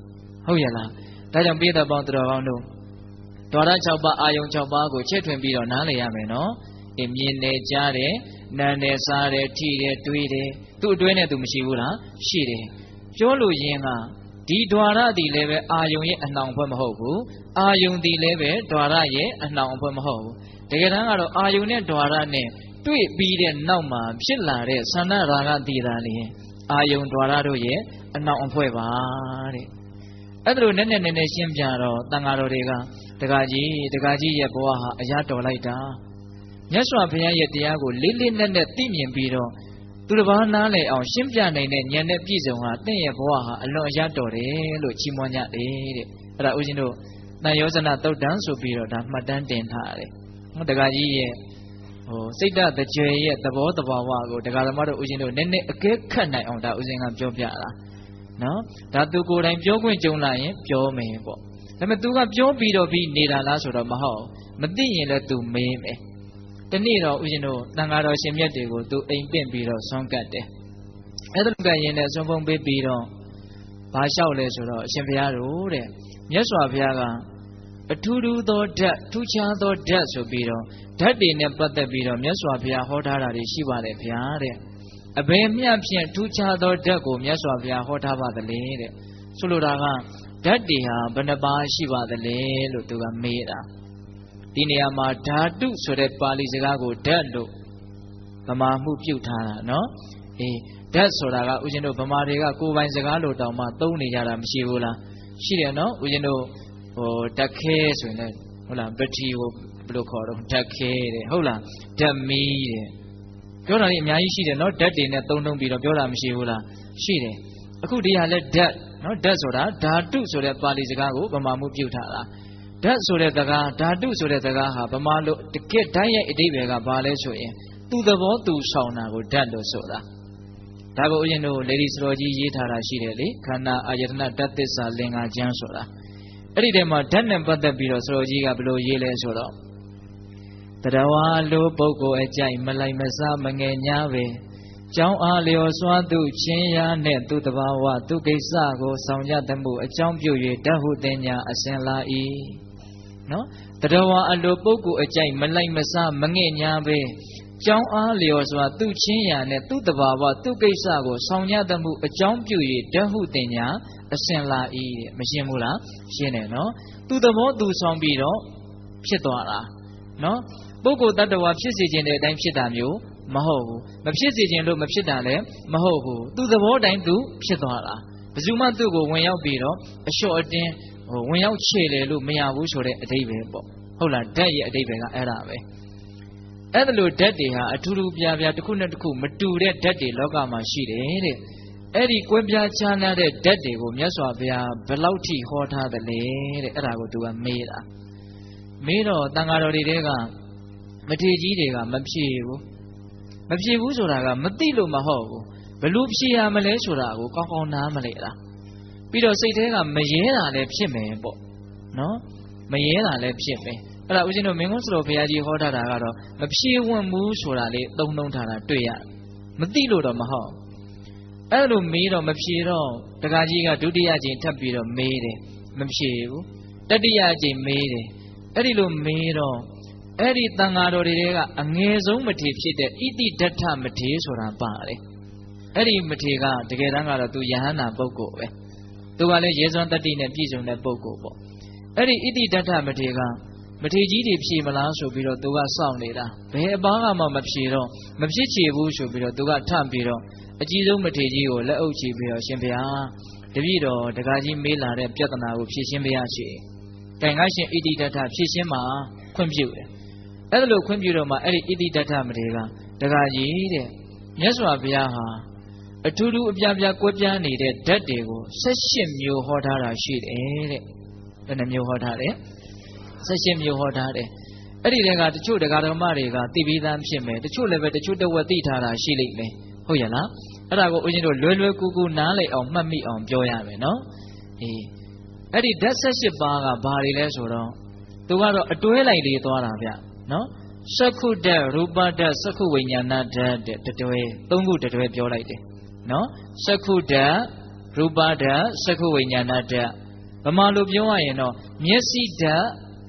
ဟုတ်ရဲ့လားဒါကြောင့်ပိဋကပေါင်းတော်ကောင်းတို့ဒွါရ6ပါးအာယုံ6ပါးကိုချဲ့ထွင်ပြီးတော့နားလည်ရမယ်နော်မြင်နေကြားတယ်နားတယ်စားတယ်ထိတယ်တွေးတယ်သူ့အတွဲနဲ့သူမရှိဘူးလားရှိတယ်ပြောလို့ရင်းကဒီဒွါရသည်လည်းပဲအာယုံရဲ့အနှောင်အဖွဲ့မဟုတ်ဘူးအာယုံသည်လည်းပဲဒွါရရဲ့အနှောင်အဖွဲ့မဟုတ်ဘူးတကယ်တမ်းကတော့အာယုံနဲ့ဒွါရနဲ့တွေ့ပြီးတဲ့နောက်မှာဖြစ်လာတဲ့သန္နရာဂတည်တာလေအာယုံဒွါရတို့ရဲ့အနှောင်အဖွဲ့ပါတဲ့အဲ့ဒါလိုနည်းနည်းရှင်းပြတော့တန်ဃာတော်တွေကဒကာကြီးရဲ့ဘဝဟာအရာတော်လိုက်တာမြတ်စွာဘုရားရဲ့တရားကိုလေးလေးနက်နက်သိမြင်ပြီးတော့သူတစ်ပါးနားလည်အောင်ရှင်းပြနိုင်တဲ့ဉာဏ်နဲ့ပြည့်စုံဟာတင့်ရဲ့ဘဝဟာအလွန်အရတော်တယ်လို့ချီးမွမ်းကြတယ်တဲ့အဲ့ဒါဦးဇင်းတို့တန်ယောဇနသုတ်တံဆိုပြီးတော့ဒါမှတ်တမ်းတင်ထားတယ်ဒကာကြီးရဲ့စိတ်ဓာတ်တကြွယ်ရဲ့သဘောတဘာဝကိုဒကာသမားတို့ဦးဇင်းတို့နည်းနည်းအကဲခတ်နိုင်အောင်ဒါဦးဇင်းကပြောပြတာနော်ဒါသူကိုယ်တိုင်ပြောခွင့်ကြုံလာရင်ပြောမယ်ပေါ့ဒါပေမဲ့သူကပြောပြီးတော့ပြီးနေတာလားဆိုတော့မဟုတ်မသိရင်လည်းသူမေးမယ်တနေ့တော့ဦးဇင်းတို့တန်ဃာတော်ရှင်မြတ်တွေကိုသူအိမ်ပင့်ပြီးတော့ဆွမ်းကတ်တယ်အဲ့ဒါကရင်နဲ့ဆွမ်းဖုံးပေးပြီးတော့ဘာလျှောက်လဲဆိုတော့အရှင်ဘုရားတို့တဲ့မြတ်စွာဘုရားကအထူးထူးသောဓာတ်ထူးခြားသောဓာတ်ဆိုပြီးတော့ဓာတ်တွေနဲ့ပတ်သက်ပြီးတော့မြတ်စွာဘုရားဟောထားတာတွေရှိပါတယ်ဘုရားတဲ့အဘယ်မျှဖြင့်ထူးခြားသောဓာတ်ကိုမြတ်စွာဘုရားဟောထားပါသလဲတဲ့ဆိုလိုတာကဓာတ်တွေဟာဘယ်နှပါးရှိပါသလဲလို့သူကမေးတာဒီနေရာမှာဓာတုဆိုတဲ့ပါဠိစကားကိုဓာတ်လို့ဗမာမှုပြုတ်ထားတာနော်ဓာတ်ဆိုတာကဦးဇင်းတို့ဗမာတွေကကိုယ်ပိုင်စကားလို့တောင်မှသုံးနေကြတာမရှိဘူးလားရှိတယ်နော်ဦးဇင်းတို့ဓာတ်ခဲဆိုရင်လည်းဟုတ်လားပတိကိုဘယ်လိုခေါ်တော့ဓာတ်ခဲတဲ့ဟုတ်လားဓာတ်မီးတဲ့ပြောတာကြီးအများကြီးရှိတယ်နော်ဓာတ်တွေနဲ့သုံးပြီးတော့ပြောတာမရှိဘူးလားရှိတယ်အခုဒီဟာလဲဓာတ်နော်ဓာတ်ဆိုတာဓာတုဆိုတဲ့ပါဠိစကားကိုဗမာမှုပြုတ်ထားတာဓာတ်ဆိုတဲ့စကားဓာတုဆိုတဲ့စကားဟာဗမာလိုတကယ်ဓာတ်ရဲ့အဓိပ္ပာယ်ကဘာလဲဆိုရင်သူ့သဘောသူဆောင်တာကိုဓာတ်လို့ဆိုတာဒါကိုဦးဇင်းတို့လေဒီစတော်ကြီးရေးထားတာရှိတယ်လေခန္ဓာအာယတနာဓာတ်သစ္စာလင်္ကာကျမ်းဆိုတာအဲ့ဒီထဲမှာဓာတ်နဲ့ပတ်သက်ပြီးတော့စတော်ကြီးကဘယ်လိုရေးလဲဆိုတော့တရဝါလိုပုဂ္ဂိုလ်အကြိုက်မလိုက်မစားမငယ်ညာပဲကျောင်းအားလျော်စွာသူချင်းရာနဲ့သူတဘာဝသူကိစ္စကိုဆောင်ရသမှုအကြောင်းပြု၍ဓာတ်ဟုတင်ညာအစဉ်လာ၏နော်တရဝါအလိုပုဂ္ဂိုလ်အကြိုက်မလိုက်မစားမငဲ့ညာပဲကျောင်းအားလျော်စွာသူချင်းရာနဲ့သူတဘာဝသူကိစ္စကိုဆောင်ရသမှုအကြောင်းပြု၍ဓာတ်ဟုတင်ညာအစဉ်လာ၏တဲ့မရှင်းဘူးလားရှင်းတယ်နော်သူသဘောသူဆောင်ပြီးတော့ဖြစ်သွားတာနော်ပုဂ္ဂိုလ်တ attva ဖြစ်စေခြင်းတဲ့အတိုင်းဖြစ်တာမျိုးမဟုတ်ဘူးမဖြစ်စေခြင်းလို့မဖြစ်တာလည်းမဟုတ်ဘူးသူသဘောတိုင်းသူဖြစ်သွားတာဘယ်သူမှသူ့ကိုဝင်ရောက်ပြီးတော့အလျှော့အတင်းဝင်ရောက်ခြေလေလို့မရဘူးဆိုတဲ့အဓိပ္ပာယ်ပေါ့ဟုတ်လားဓာတ်ရဲ့အဓိပ္ပာယ်ကအဲ့ဒါပဲ အဲ့ဒါလို့ဓာတ်တွေဟာအထူးထူးပြားပြားတစ်ခုနဲ့တစ်ခုမတူတဲ့ဓာတ်တွေလောကမှာရှိတယ်တဲ့အဲ့ဒီကွဲပြားခြားနားတဲ့ဓာတ်တွေကိုမြတ်စွာဘုရားဘယ်လောက်ထိဟောထားသလဲတဲ့အဲ့ဒါကိုသူကမေးတာမေးတော့တန်ဃာတော်တွေကမထေကြီးတွေကမဖြေဘူးမဖြေဘူးဆိုတာကမသိလို့မဟုတ်ဘူးဘလို့ဖြေရမလဲဆိုတာကိုကောင်းကောင်းနားမလဲတာပြီးတော့စိတ်ထဲကမရဲတာလည်းဖြစ်မယ်ပေါ့နော်မရဲတာလည်းဖြစ်မယ်အဲ့ဒါဦးဇင်းတို့မင်းကုန်းစတော်ဘုရားကြီးဟောထားတာကတော့မဖြေဝံ့ဘူးဆိုတာလေးသုံးနှုံးထားတာတွေ့ရမသိလို့တော့မဟုတ်အဲ့လိုမေးတော့မဖြေတော့တက္ကကြီးကဒုတိယကြိမ်ထပ်ပြီးတော့မေးတယ်မဖြေဘူးတတိယကြိမ်မေးတယ်အဲ့ဒီလိုမေးတော့အဲ့ဒီတန်ဃာတော်တွေကအငယ်ဆုံးမထေဖြစ်တဲ့ဣတိဒဋ္ဌမထေဆိုတာပါတယ်အဲ့ဒီမထေကတကယ်တမ်းကတော့သူယဟန္တာပုဂ္ဂိုလ်ပဲသူကလည်းရေစွမ်းတတ္တိနဲ့ပြည့်စုံတဲ့ပုဂ္ဂိုလ်ပေါ့အဲ့ဒီဣတိဒဋ္ဌမထေကမထေကြီးတွေဖြေမလားဆိုပြီးတော့သူကစောင့်နေတာဘယ်အပန်းကမှမဖြေတော့မဖြစ်ချေဘူးဆိုပြီးတော့သူကထပြီးတော့အကြီးဆုံးမထေကြီးကိုလက်အုပ်ချပြီးတော့ရှင်ဘုရားတပည့်တော်တက္ကကြီးမေးလာတဲ့ပြဿနာကိုဖြေရှင်းပေးရရှိတိုင်ငါရှင်ဣတိဒဋ္ဌဖြေရှင်းမှာခွင့်ပြုတယ်အဲ့ဒါလို့ခွင့်ပြုတော့မှအဲ့ဒီဣတိဒဋ္ဌမထေကတက္ကကြီးတဲ့မြတ်စွာဘုရားဟာအထူးထူးအပြားပြားကွဲပြားနေတဲ့ဓာတ်တွေကို18မျိုးဟောထားတာရှိတယ်တဲ့ဘယ်နှမျိုးဟောထားလဲ18မျိုးဟောထားတယ်အဲ့ဒီတည်းကတချို့တရားတော်မတွေကသိပြီးသားဖြစ်မယ်တချို့လည်းပဲတချို့တဝက်သိထားတာရှိလိမ့်မယ်ဟုတ်ရဲ့လားအဲ့ဒါကိုဦးဇင်းတို့လွယ်လွယ်ကူကူနားလည်အောင်မှတ်မိအောင်ပြောရမယ်နော်အေးအဲ့ဒီဓာတ်18ပါးကဘာတွေလဲဆိုတော့သူကတော့အတွဲလိုက်လေးသွားတာဗျနော်စက္ခုဓာတ်ရူပဓာတ်စက္ခုဝိညာဏဓာတ်တဲ့တတွဲသုံးခုတတွဲပြောလိုက်တယ်နော်စက္ခုဓာတ်ရူပဓာတ်စက္ခုဝိညာဏဓာတ်ဗမာလိုပြောရရင်တော့မျက်စိဓာတ်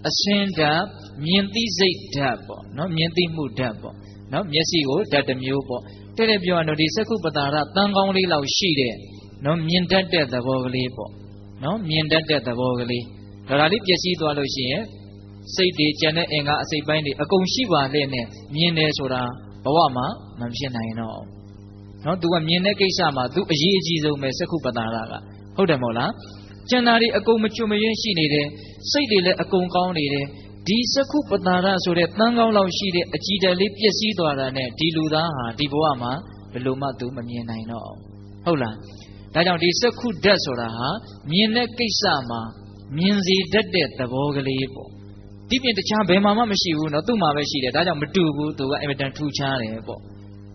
အစင်းဓာတ်မြင်သိစိတ်ဓာတ်ပေါ့နော်မြင်သိမှုဓာတ်ပေါ့နော်မျက်စိကိုဓာတ်တစ်မျိုးပေါ့တဲ့တဲ့ပြောရတော့ဒီစက္ခုပတာရတန်ကောင်းလေးလောက်ရှိတဲ့နော်မြင်တတ်တဲ့သဘောကလေးပေါ့နော်မြင်တတ်တဲ့သဘောကလေးဒါလေးပျက်စီးသွားလို့ရှိရင်စိတ်တွေကျန်တဲ့အင်္ဂါအစိတ်ပိုင်းတွေအကုန်ရှိပါလေနဲ့မြင်တယ်ဆိုတာဘဝမှာမဖြစ်နိုင်တော့နော်သူကမြင်တဲ့ကိစ္စမှာသူအရေးအကြီးဆုံးပဲစက္ခုပတာရကဟုတ်တယ်မဟုတ်လားကျန်တာတွေအကုန်မကျွမရင်းရှိနေတယ်စိတ်တွေလည်းအကုန်ကောင်းနေတယ်ဒီစက္ခုပတာရဆိုတဲ့တန်ကောင်းလောက်ရှိတဲ့အကြည်တည်းလေးပျက်စီးသွားတာနဲ့ဒီလူသားဟာဒီဘဝမှာဘယ်လိုမှသူမမြင်နိုင်တော့ဟုတ်လားဒါကြောင့်ဒီစက္ခုဓာတ်ဆိုတာဟာမြင်တဲ့ကိစ္စမှာမြင်စေတတ်တဲ့သဘောကလေးပေါ့ဒီပြင်တခြားဘယ်မှာမှမရှိဘူးเนาะသူ့မှာပဲရှိတယ်ဒါကြောင့်မတူဘူးသူကအင်မတန်ထူးခြားတယ်ပေါ့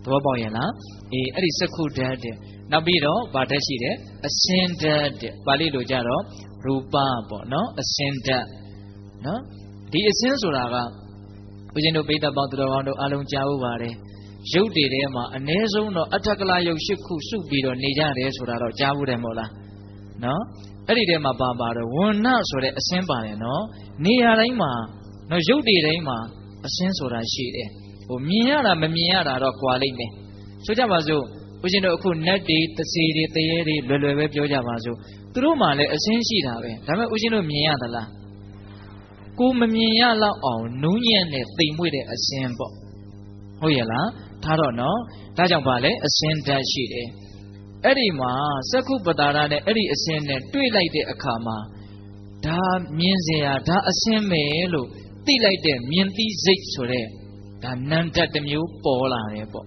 သဘောပေါက်ရဲ့လားအေးအဲ့ဒီစက္ခုဓာတ်တဲ့နောက်ပြီးတော့ဗာဓာတ်ရှိတယ်အစင်းဓာတ်တဲ့ပါဠိလိုကြတော့ရူပပေါ့เนาะအစင်းဓာတ်เนาะဒီအစင်းဆိုတာကဦးဇင်းတို့ပိဋကပေါင်းသူတော်ကောင်းတို့အားလုံးကြားဖို့ပါတယ်ရုပ်တွေထဲမှာအ ਨੇ ဆုံးတော့အထက်ကလာရုပ်8ခုစုပြီးတော့နေကြတယ်ဆိုတာတော့ကြားဘူးတယ်မဟုတ်လားเนาะအဲ့ဒီထဲမှာပါတော့ဝဏ္ဏဆိုတဲ့အစင်းပါတယ်เนาะနေရာတိုင်းမှာเนาะရုပ်တွေတိုင်းမှာအစင်းဆိုတာရှိတယ်ဟိုမြင်ရတာမမြင်ရတာတော့ကွာလိမ့်မယ်ဆိုကြပါစို့ဦးဇင်းတို့အခုနတ်တွေတစေတွေတရေတွေလွယ်လွယ်ပဲပြောကြပါစို့သူတို့မှလည်းအစင်းရှိတာပဲဒါပေမဲ့ဦးဇင်းတို့မြင်ရသလားကိုမမြင်ရလောက်အောင်နူးညံ့တဲ့သိမ်မွေ့တဲ့အစင်းပေါ့ဟုတ်ရဲ့လားထားတော့နော်ဒါကြောင့်ပါလေအစင်းဓာတ်ရှိတယ်အဲ့ဒီမှာစက္ခုပတာရနဲ့အဲ့ဒီအစင်းနဲ့တွေ့လိုက်တဲ့အခါမှာဒါမြင်เสียဒါအစင်းပဲလို့သိလိုက်တဲ့မြင်သိစိတ်ဆိုတဲ့ဒါနန္တတစ်မျိုးပေါ်လာတယ်ပေါ့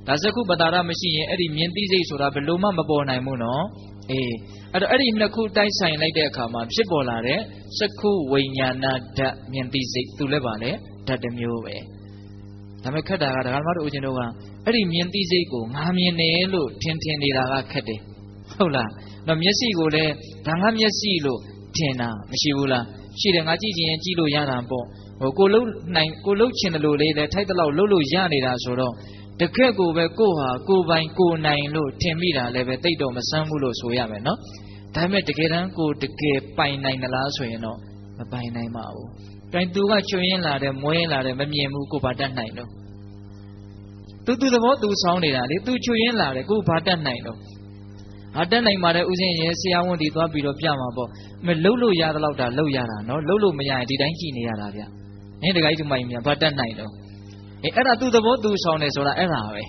ဒါစက္ခုပတာရမရှိရင်အဲ့ဒီမြင်သိစိတ်ဆိုတာဘယ်လိုမှမပေါ်နိုင်ဘူးနော်အေးအဲ့တော့အဲ့ဒီနှစ်ခုတိုက်ဆိုင်လိုက်တဲ့အခါမှာဖြစ်ပေါ်လာတဲ့စက္ခုဝိညာဏဓာတ်မြင်သိစိတ်သူလည်းပါလေဓာတ်တစ်မျိုးပဲဒါပေမဲ့ခက်တာကဒကာမတို့ဦးဇင်းတို့ကအဲ့ဒီမြင်သိစိတ်ကိုငါမြင်တယ်လို့ထင်နေတာကခက်တယ်ဟုတ်လားတော့မျက်စိကိုလည်းဒါငါမျက်စိလို့ထင်တာမရှိဘူးလားရှိတယ်ငါကြည့်ချင်ရင်ကြည့်လို့ရတာပေါ့ဟိုကိုလှုပ်ချင်တယ်လို့လေးလည်းထိုက်တလောက်လှုပ်လို့ရနေတာဆိုတော့တကယ့်ကိုပဲကိုဟာကိုပိုင်ကိုနိုင်လို့ထင်မိတာလည်းပဲတိတ်တော့မဆန်းဘူးလို့ဆိုရမယ်နော်ဒါပေမဲ့တကယ်တမ်းကိုတကယ်ပိုင်နိုင်သလားဆိုရင်တော့မပိုင်နိုင်ပါဘူးတိုင်သူကချွေရင်းလာတယ်မွေးရင်းလာတယ်မမြင်ဘူးကိုဘာတတ်နိုင်တော့သူသဘောသူဆောင်းနေတာလေသူချွေရင်းလာတယ်ကိုဘာတတ်နိုင်တော့ဟာတတ်နိုင်ပါတယ်ဦးဇင်းရဲ့ဆရာဝန်ဒီသွားပြီးတော့ပြမှာပေါ့မလှုပ်လို့ရသလောက်တာလှုပ်ရတာနော်လှုပ်လို့မရရင်ဒီတိုင်းကြည့်နေရတာဗျနင်းတခိုင်းဒီမိုင်မြန်ဘာတတ်နိုင်တော့အဲ့ဒါသူသဘောသူဆောင်းတယ်ဆိုတာအဲ့ဒါပဲ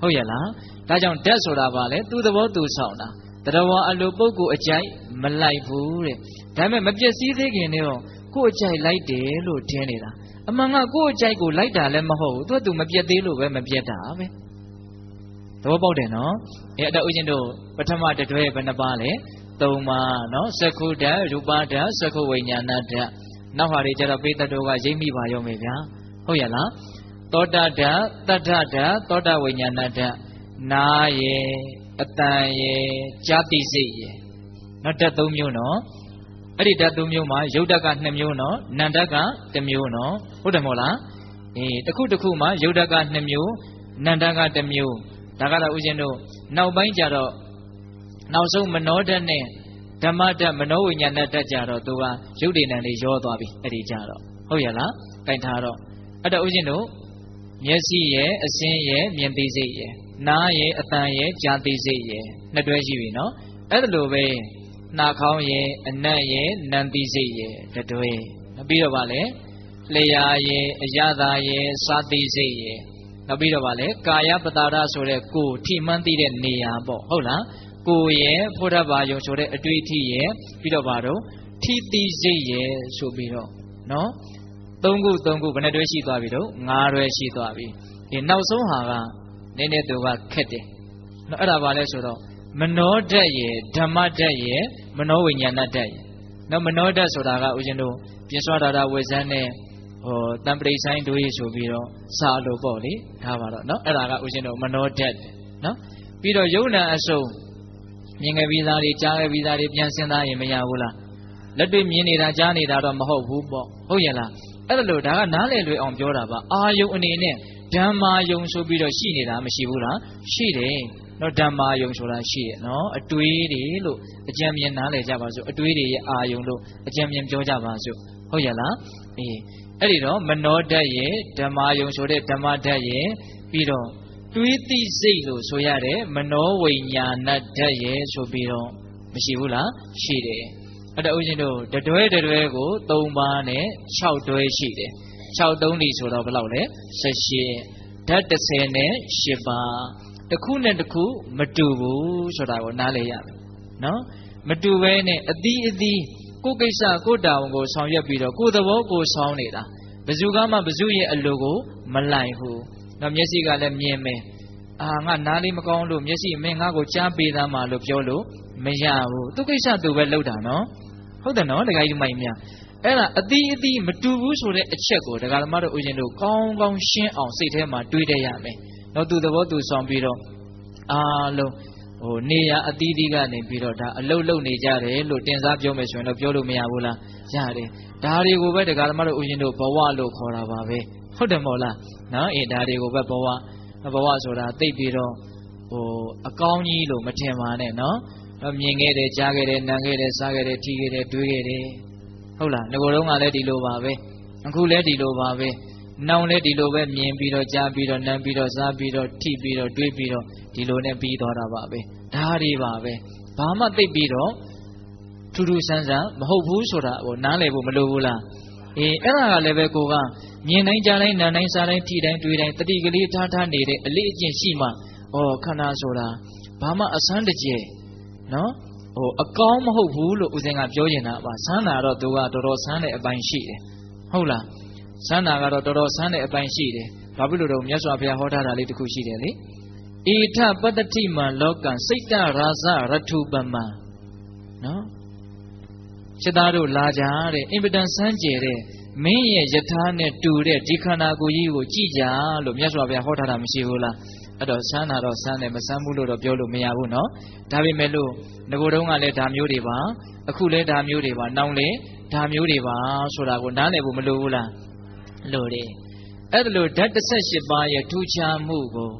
ဟုတ်ရဲ့လားဒါကြောင့်ဓာတ်ဆိုတာပါလေသူသဘောသူဆောင်းတာတရားဝါအလိုပုဂ္ဂိုလ်အကြိုက်မလိုက်ဘူးတဲ့ဒါပေမဲ့မပြည့်စည်သေးခင်တည်းတော့ကိုယ်အကြိုက်လိုက်တယ်လို့ထင်နေတာ အမှန်ကကိုယ့်အကြိုက်ကိုလိုက်တာလည်းမဟုတ်ဘူးသူမပြတ်သေးလို့ပဲမပြတ်တာပဲသဘောပေါက်တယ်နော်အဲ့ဒါဥရှင်တို့ပထမတတွဲဘယ်နှပါလဲ3ပါနော်သက္ခုဓာတ်ရူပဓာတ်သက္ခုဝိညာဏဓာတ်နောက်ဟာတွေကျတော့ပိဿတောကရိပ်မိပါရောမယ်ဗျာဟုတ်ရလားသောတဓာတ်တတ္ထဓာတ်သောတဝိညာဏဓာတ်နာရဲ့အတန်ရဲ့ကြာတိစိတ်ရဲ့နော်ဓာတ်3မျိုးနော်အဲ့ဒီဓာတ်3မျိုးမှာယုတ်ဓာတ်က2မျိုးနော်နံဓာတ်က1မျိုးနော်ဟုတ်တယ်မဟုတ်လားတစ်ခုတစ်ခုမှာယုတ်ဓာတ်က2မျိုးနံဓာတ်က1မျိုးဒါကတော့ဦးဇင်းတို့နောက်ပိုင်းကျတော့နောက်ဆုံးမနောဓာတ်နဲ့ဓမ္မဓာတ်မနောဝိညာဏဓာတ်ကြတော့သူကရုပ်တည်နေလေးရောသွားပြီအဲ့ဒီကြတော့ဟုတ်ရလားတိုင်ထားတော့အဲ့တော့ဦးဇင်းတို့မျက်စိရဲ့အစင်းရဲ့မြင်သိစိတ်ရဲ့နားရဲ့အသံရဲ့ကြားသိစိတ်ရဲ့နှစ်တွဲရှိပြီနော်အဲ့ဒါလိုပဲနှာခေါင်းရဲ့အနံ့ရဲ့နံသိစိတ်ရဲ့တစ်တွဲပြီးတော့ဗာလေလျှာရဲ့အရသာရဲ့စာသိစိတ်ရဲ့နောက်ပြီးတော့ဗာလေကာယပတာရဆိုတဲ့ကိုယ်ထိမှန်းသိတဲ့နေရာပေါ့ဟုတ်လားကိုယ်ရဲ့ဖုဒ္ဓဘာယုံဆိုတဲ့အတွေ့အထိရဲ့ပြီးတော့ဗာတော့ထိသိစိတ်ရဲ့ဆိုပြီးတော့နော်3ခုဘယ်နှတွဲရှိသွားပြီတော့5တွဲရှိသွားပြီဒီနောက်ဆုံးဟာကနည်းနည်းသူကခက်တယ်နော်အဲ့ဒါဗာလဲဆိုတော့မနောဓာတ်ရဲ့ဓမ္မဓာတ်ရဲ့မနောဝိညာဏဓာတ်ရဲ့နော်မနောဓာတ်ဆိုတာကဦးဇင်းတို့ပြစွာဒါဝေဇန်းနဲ့တံပရိဆိုင်တို့ရေးဆိုပြီးတော့စာလို့ပေါ့လေဒါပါတော့နော်အဲ့ဒါကဦးဇင်းတို့မနောဓာတ်နော်ပြီးတော့ယုံနာအစုံမြင်ခဲ့ပြီးသားတွေကြားခဲ့ပြီးသားတွေပြန်စဉ်းစားရင်မရဘူးလားလက်တွေ့မြင်နေတာကြားနေတာတော့မဟုတ်ဘူးပေါ့ဟုတ်ရဲ့လားအဲ့ဒါလို့ဒါကနားလည်လွယ်အောင်ပြောတာပါအာယုံအနေနဲ့ဓမ္မာယုံဆိုပြီးတော့ရှိနေတာမရှိဘူးလားရှိတယ်နော်ဓမ္မာယုံဆိုတာရှိတယ်နော်အတွေးတွေလို့အကြံဉာဏ်နားလည်ကြပါစို့အတွေးတွေရဲ့အာယုံလို့အကြံဉာဏ်ပြောကြပါစို့ဟုတ်ရဲ့လားအဲ့ဒီတော့မနောဓာတ်ရဲ့ဓမ္မာယုံဆိုတဲ့ဓမ္မဓာတ်ရဲ့ပြီးတော့တွေးသိစိတ်လို့ဆိုရတဲ့မနောဝိညာဏဓာတ်ရဲ့ဆိုပြီးတော့မရှိဘူးလားရှိတယ်အဲ့ဒါဦးဇင်းတို့တတွဲကို3ပါးနဲ့6တွဲရှိတယ်6 3ဒီဆိုတော့ဘယ်လောက်လဲ18ဓာတ်30နဲ့8ပါးတစ်ခုနဲ့တစ်ခုမတူဘူးဆိုတာကိုနားလည်ရမယ်နော်မတူဘဲနဲ့အသီးကိုယ်ကိစ္စကိုယ်တာဝန်ကိုဆောင်ရွက်ပြီးတော့ကိုယ်သဘောကိုဆောင်နေတာဘယ်သူကမှဘယ်သူရဲ့အလိုကိုမလိုက်ဘူးနော်မျက်စိကလည်းမြင်မယ်ငါနားလေးမကောင်းလို့မျက်စိမင်းငါ့ကိုကြားပေးသားမှလို့ပြောလို့မရဘူးသူကိစ္စသူပဲလုပ်တာနော်ဟုတ်တယ်နော်ဒကာကြီးမိုင်များအဲ့ဒါအသီးမတူဘူးဆိုတဲ့အချက်ကိုဒကာသမားတို့ဦးဇင်းတို့ကောင်းရှင်းအောင်စိတ်ထဲမှာတွေးတတ်ရမယ်နော်သူသဘောသူဆောင်ပြီးတော့အားလုံးနေရအသီးကနေပြီးတော့ဒါအလုတ်လုတ်နေကြတယ်လို့တင်စားပြောမယ်ဆိုရင်တော့ပြောလို့မရဘူးလားရတယ်ဒါတွေကိုပဲဒကာသမားတို့ဦးဇင်းတို့ဘဝလို့ခေါ်တာပါပဲဟုတ်တယ်မဟုတ်လားနော်ဒါတွေကိုပဲဘဝဆိုတာသိပြီးတော့အကောင်းကြီးလို့မထင်ပါနဲ့နော်မြင်ခဲ့တယ်ကြားခဲ့တယ်နားခဲ့တယ်စားခဲ့တယ်ထိခဲ့တယ်တွေးခဲ့တယ်ဟုတ်လားငကိုယ်တုန်းကလည်းဒီလိုပါပဲအခုလည်းဒီလိုပါပဲနောင်လည်းဒီလိုပဲမြင်ပြီးတော့ကြားပြီးတော့နားပြီးတော့စားပြီးတော့ထိပြီးတော့တွေးပြီးတော့ဒီလိုနဲ့ပြီးသွားတာပါပဲဒါတွေပါပဲဘာမှသိပြီးတော့ထူးထူးဆန်းဆန်းမဟုတ်ဘူးဆိုတာနားလည်ဖို့မလိုဘူးလားအဲ့ဒါကလည်းပဲကိုကမြင်တိုင်းကြားတိုင်းနားတိုင်းစားတိုင်းထိတိုင်းတွေးတိုင်းတတိကလေးထားနေတဲ့အလေးအကျင့်ရှိမှခန္ဓာဆိုတာဘာမှအဆန်းတကျဲနော်အကောင်းမဟုတ်ဘူးလို့ဦးဇင်းကပြောနေတာပါဆန်းတာတော့သူကတော်တော်ဆန်းတဲ့အပိုင်းရှိတယ်ဟုတ်လားဆန်းတာကတော့တော်တော်ဆန်းတဲ့အပိုင်းရှိတယ်ဘာဖြစ်လို့တော့မြတ်စွာဘုရားဟောထားတာလေးတစ်ခုရှိတယ်လေဣထပတ္တိမံလောကံစိတ်တရာဇရထုပမံနော်စိတ်သားတို့လာကြတဲ့အင်ပတန်ဆန်းကျယ်တဲ့မင်းရဲ့ယထာနဲ့တူတဲ့ဒီခန္ဓာကိုယ်ကြီးကိုကြည့်ကြလို့မြတ်စွာဘုရားဟောထားတာမရှိဘူးလားအဲ့တော့ဆန်းတာတော့ဆန်းတယ်မဆန်းဘူးလို့တော့ပြောလို့မရဘူးเนาะဒါပေမဲ့လို့ငကိုယ်တုန်းကလည်းဒါမျိုးတွေပါအခုလည်းဒါမျိုးတွေပါနောင်လည်းဒါမျိုးတွေပါဆိုတာကိုနားလည်ဖို့မလိုဘူးလားလို့တယ်အဲ့ဒါလို့ဓာတ်18ပါးရဲ့ထူးခြားမှုကို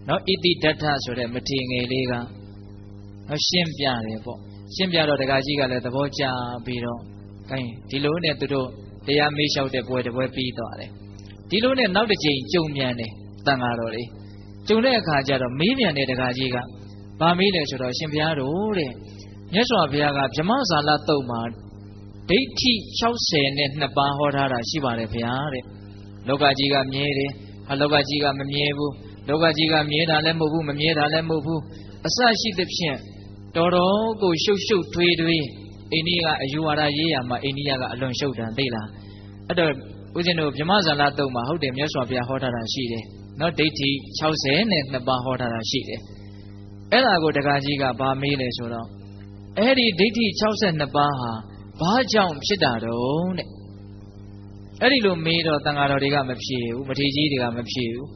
เนาะဣတိဓာတ်ထဆိုတဲ့မထေငယ်လေးကရှင်းပြတယ်ပေါ့ရှင်းပြတော့ဒကာကြီးကလည်းသဘောကျပြီးတော့ခိုင်းဒီလိုနဲ့သူတို့တရားမေးလျှောက်တဲ့ပွဲတစ်ပွဲပြီးသွားတယ်ဒီလိုနဲ့နောက်တစ်ကြိမ်ကြုံမြန်တယ်တန်ဃာတော်လေးကြုံတဲ့အခါကျတော့မေးမြန်တဲ့ဒကာကြီးကဘာမေးလဲဆိုတော့ရှင်ဘုရားတို့တဲ့မြတ်စွာဘုရားကဗြဟ္မဇာလတုတ်မှာဒိဋ္ဌိ62ပါးဟောထားတာရှိပါတယ်ဘုရားတဲ့လောကကြီးကမြဲတယ်လောကကြီးကမမြဲဘူးလောကကြီးကမြဲတာလည်းမဟုတ်ဘူးမမြဲတာလည်းမဟုတ်ဘူးအစရှိသဖြင့်တော်တော်ကိုရှုပ်ထွေးအိန္ဒိယကအယူဝါဒရေးရမှာအိန္ဒိယကအလွန်ရှုပ်တယ်သိလားအဲ့တော့ ဦးဇင်းတို့ဗြဟ္မဇာလတုံမှာဟုတ်တယ်မြတ်စွာဘုရားဟောထားတာရှိတယ်နော်ဒိဋ္ဌိ62ပါးဟောထားတာရှိတယ်အဲ့ဒါကိုတက္ကကြီးကဗာမေးလဲဆိုတော့အဲ့ဒီဒိဋ္ဌိ62ပါးဟာဘာကြောင့်ဖြစ်တာတုံးတဲ့အဲ့ဒီလိုမေးတော့တန်ဃာတော်တွေကမဖြေဘူးမထေရကြီးတွေကမဖြေဘူး